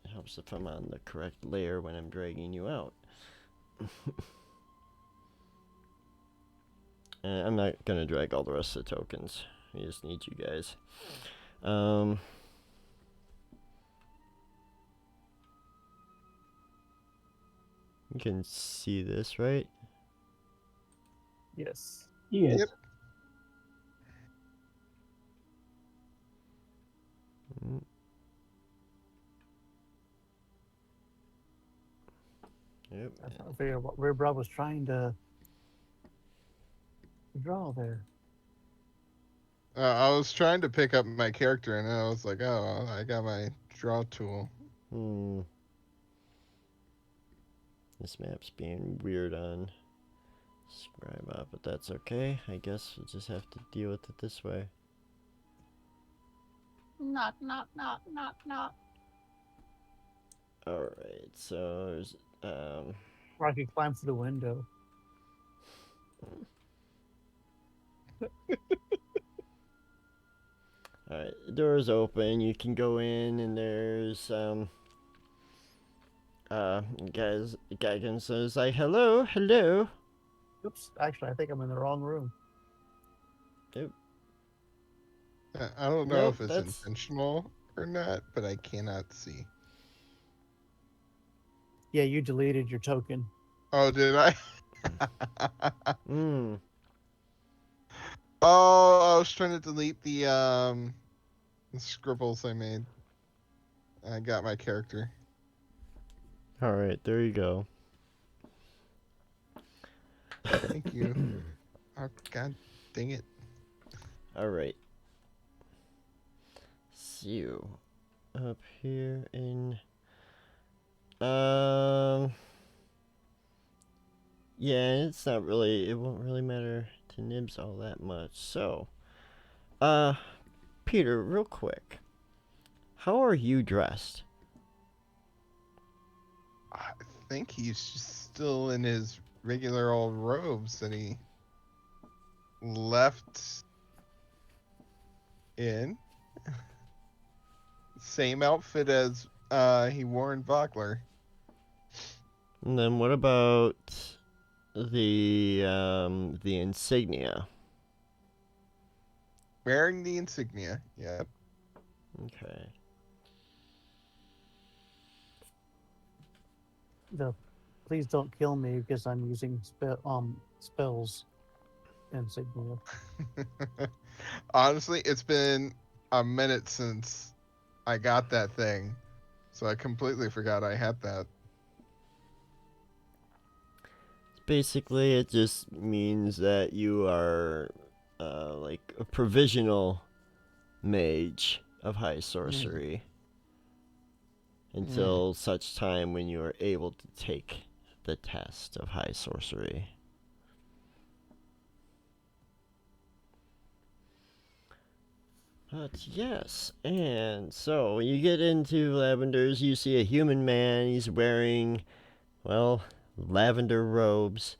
It helps if I'm on the correct layer when I'm dragging you out. I'm not gonna drag all the rest of the tokens. We just need you guys. You can see this, right? Yes. Yes. Yep. Mm. Yep. I thought I figured what Ribrob was trying to draw there. I was trying to pick up my character, and I was like, oh, I got my draw tool. This map's being weird on Scribe Up, but that's okay. I guess we'll just have to deal with it this way. Not. Alright, so there's, Or I could climb through the window. alright, the door is open. You can go in, and there's, guy can says like, hello. Oops, actually, I think I'm in the wrong room. I don't know Nope, if it's that's- intentional or not, but I cannot see. Yeah, you deleted your token. Oh, did I? Oh, I was trying to delete the scribbles I made. I got my character. Alright, there you go. Thank you. Oh, god dang it. Alright. So, up here in... Yeah, it's not really... It won't really matter to Nibs all that much. So, Peter, real quick. How are you dressed? I think he's just still in his regular old robes that he left in. Same outfit as he wore in Vogler. And then what about the insignia? Wearing the insignia. Yep. Okay. Please don't kill me because I'm using spells insignia. Honestly, it's been a minute since I got that thing, so I completely forgot I had that. Basically, it just means that you are like a provisional mage of high sorcery until such time when you are able to take the test of high sorcery. But yes, and so when you get into Lavender's, you see a human man. He's wearing, well, lavender robes.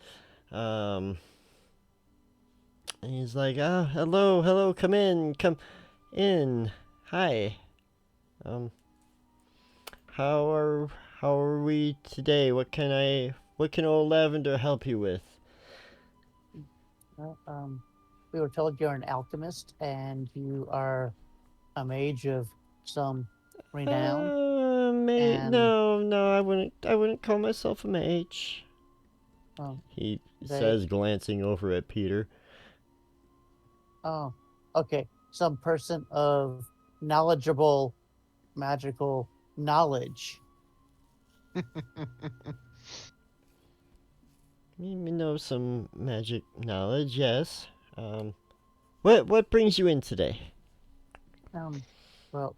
And he's like, hello, come in. Hi. How are we today? What can old Lavender help you with? We were told you're an alchemist and you are a mage of some renown. And- No, I wouldn't call myself a mage. Oh, He says, glancing over at Peter. oh, okay. Some person of knowledgeable magical knowledge. You know some magic knowledge, yes. What brings you in today? Well,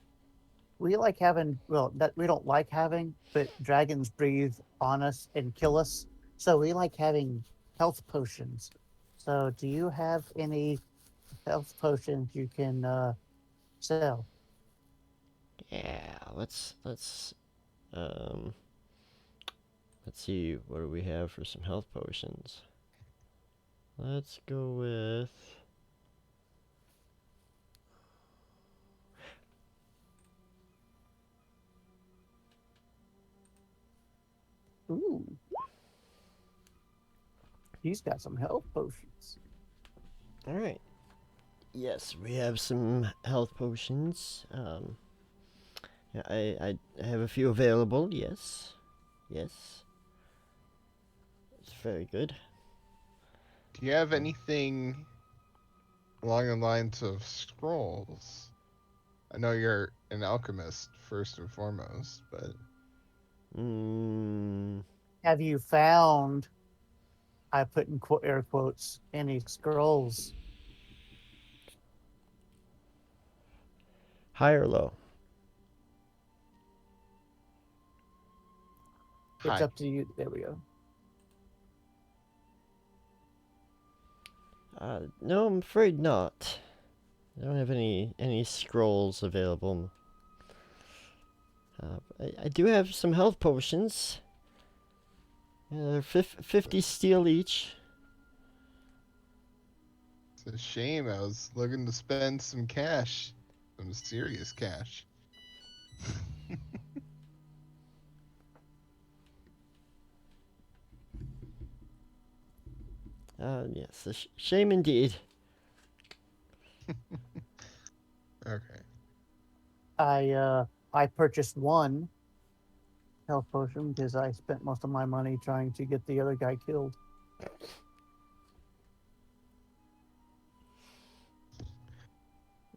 we like having, well, that we don't like having, but dragons breathe on us and kill us. So we like having health potions. So do you have any health potions you can sell? Yeah, um let's see what do we have for some health potions. Let's go with Ooh. He's got some health potions. all right. Yes, we have some health potions. Yeah, I have a few available. Yes. It's very good. Do you have anything along the lines of scrolls? I know you're an alchemist first and foremost, but Have you found, I put in air quotes, any scrolls? High or low? It's hi. up to you. There we go. No, I'm afraid not. I don't have any scrolls available. I do have some health potions. They're 50 steel each. It's a shame. I was looking to spend some cash, some serious cash. Yes, a shame indeed. Okay. I purchased one health potion because I spent most of my money trying to get the other guy killed.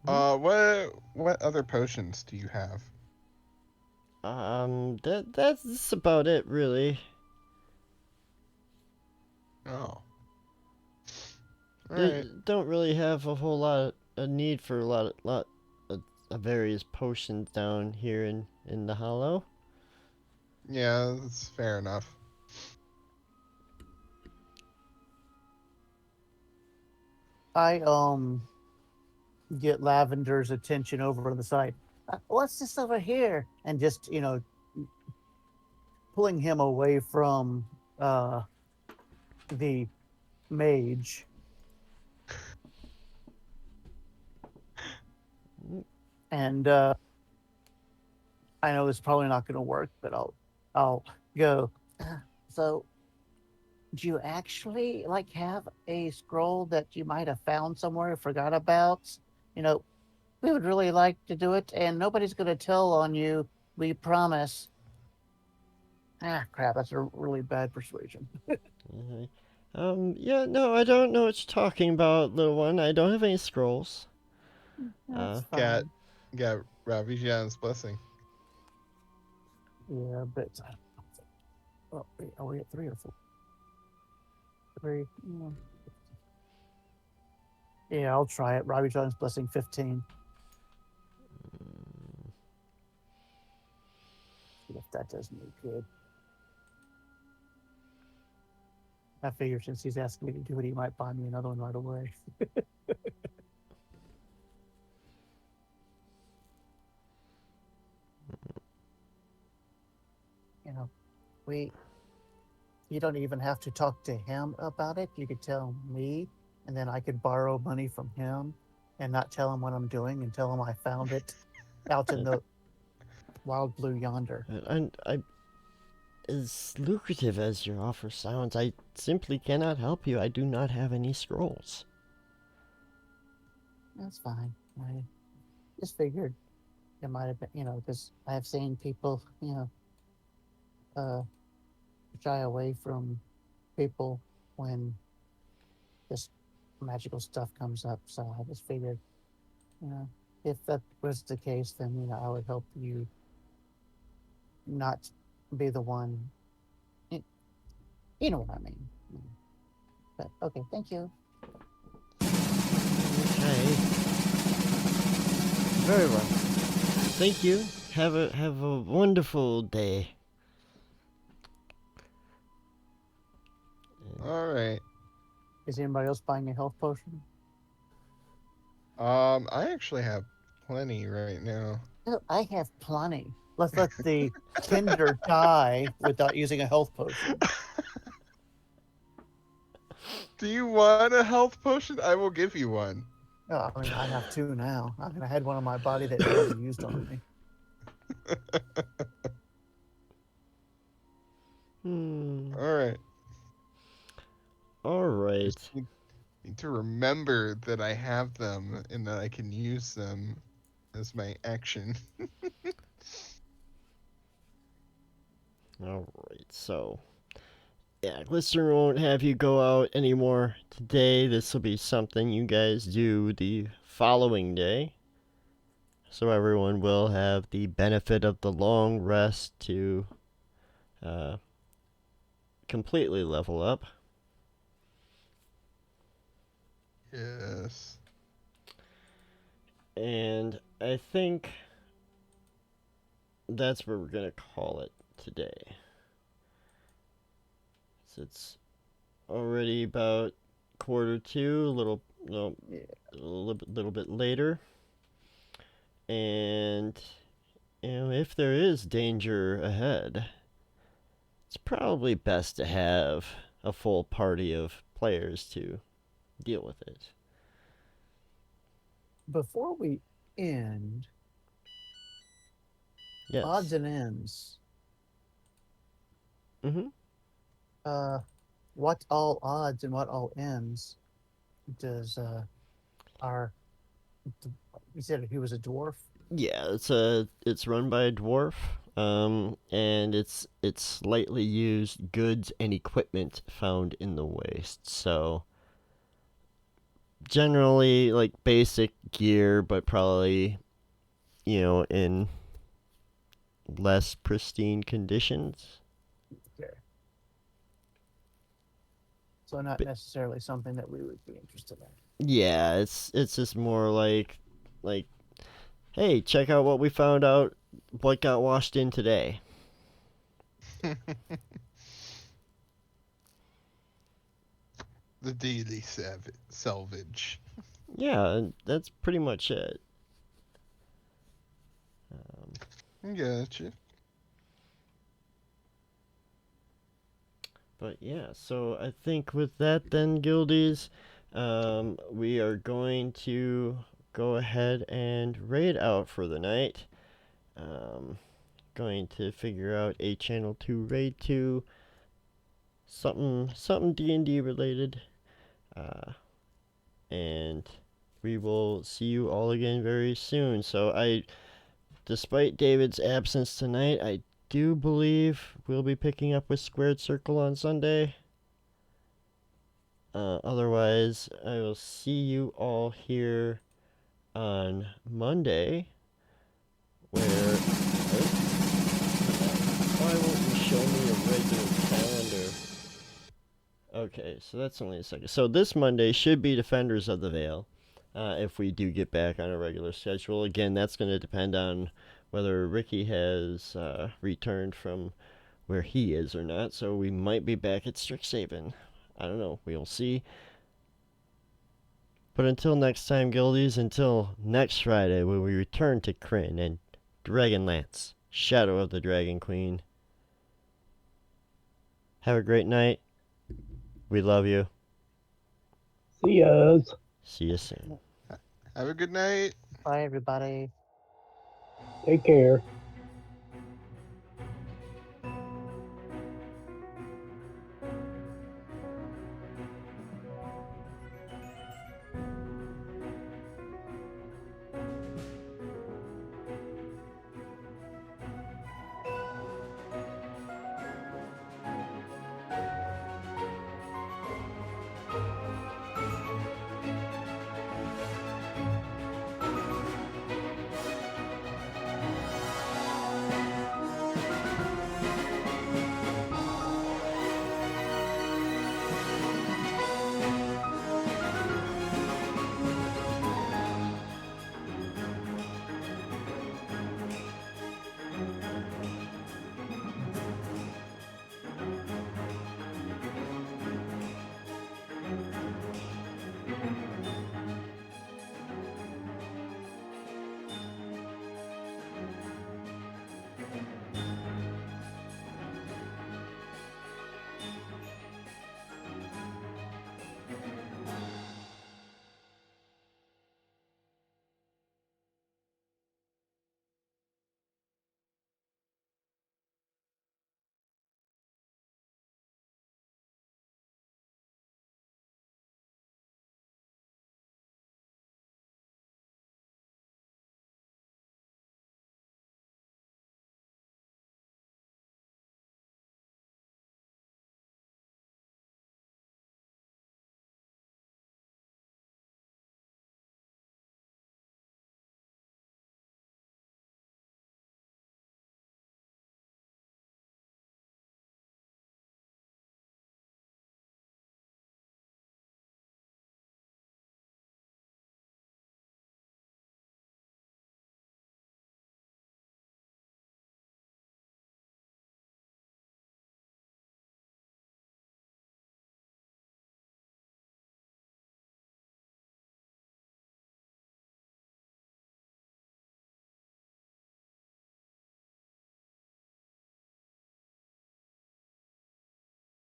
What other potions do you have? That's about it, really. Oh. Alright. Don't really have a whole lot of need for a lot of various potions down here in the Hollow. Yeah, that's fair enough. I get Lavender's attention over on the side. What's this over here? And just pulling him away from the mage. And I know it's probably not going to work, but I'll go. So, do you actually like have a scroll that you might have found somewhere, forgot about? You know, we would really like to do it, and nobody's going to tell on you. We promise. Ah, crap! That's a really bad persuasion. Mhm. Yeah, no, I don't know what you're talking about, little one. I don't have any scrolls. That's Got fine. got Ravijan's blessing. Yeah, but oh, wait, are we at 3 or 4? 3. Yeah, I'll try it. Robbie John's blessing 15. See if that does me good. I figure since he's asking me to do it, he might buy me another one right away. You know, you don't even have to talk to him about it. You could tell me, and then I could borrow money from him and not tell him what I'm doing and tell him I found it out in the wild blue yonder. And as lucrative as your offer sounds, I simply cannot help you. I do not have any scrolls. That's fine. I just figured it might have been, because I have seen people, shy away from people when this magical stuff comes up. So I just figured, if that was the case, then, I would help you not be the one. y- You know what I mean. But okay, thank you. Okay. Very well. Thank you. Have a wonderful day. All right. Is anybody else buying a health potion? I actually have plenty right now. Oh, I have plenty. Let's let the Tinder die without using a health potion. Do you want a health potion? I will give you one. Oh, I mean, I have 2 now. I had one on my body that nobody used on me. All right. All right. Just need to remember that I have them and that I can use them as my action. All right. So, yeah, Glister won't have you go out anymore today. This will be something you guys do the following day. So everyone will have the benefit of the long rest to completely level up. Yes. And I think that's where we're going to call it today. So it's already about 1:45, a little bit later. And if there is danger ahead, it's probably best to have a full party of players to deal with it. Before we end, Yes. odds and ends. Mm-hmm. What all odds and what all ends does you said he was a dwarf? Yeah, it's run by a dwarf, and it's slightly used goods and equipment found in the waste. So generally like basic gear, but probably in less pristine conditions. Okay. So not necessarily something that we would be interested in. Yeah, it's just more like hey, check out what we found out, what got washed in today. The daily salvage. Yeah, and that's pretty much it. Gotcha. But yeah, so I think with that then, Guildies, we are going to go ahead and raid out for the night. Going to figure out a channel to raid to, something D&D related, and we will see you all again very soon. So despite David's absence tonight, I do believe we'll be picking up with Squared Circle on Sunday. Otherwise, I will see you all here on Monday, where... Why won't you show me a regular calendar? Okay, so that's only a second. So this Monday should be Defenders of the Veil, if we do get back on a regular schedule. Again, that's going to depend on whether Ricky has returned from where he is or not, so we might be back at Strixhaven. I don't know, we'll see. But until next time, Guildies, until next Friday when we return to Kryn and Dragonlance, Shadow of the Dragon Queen. Have a great night. We love you. See yas. See you soon. Have a good night. Bye, everybody. Take care.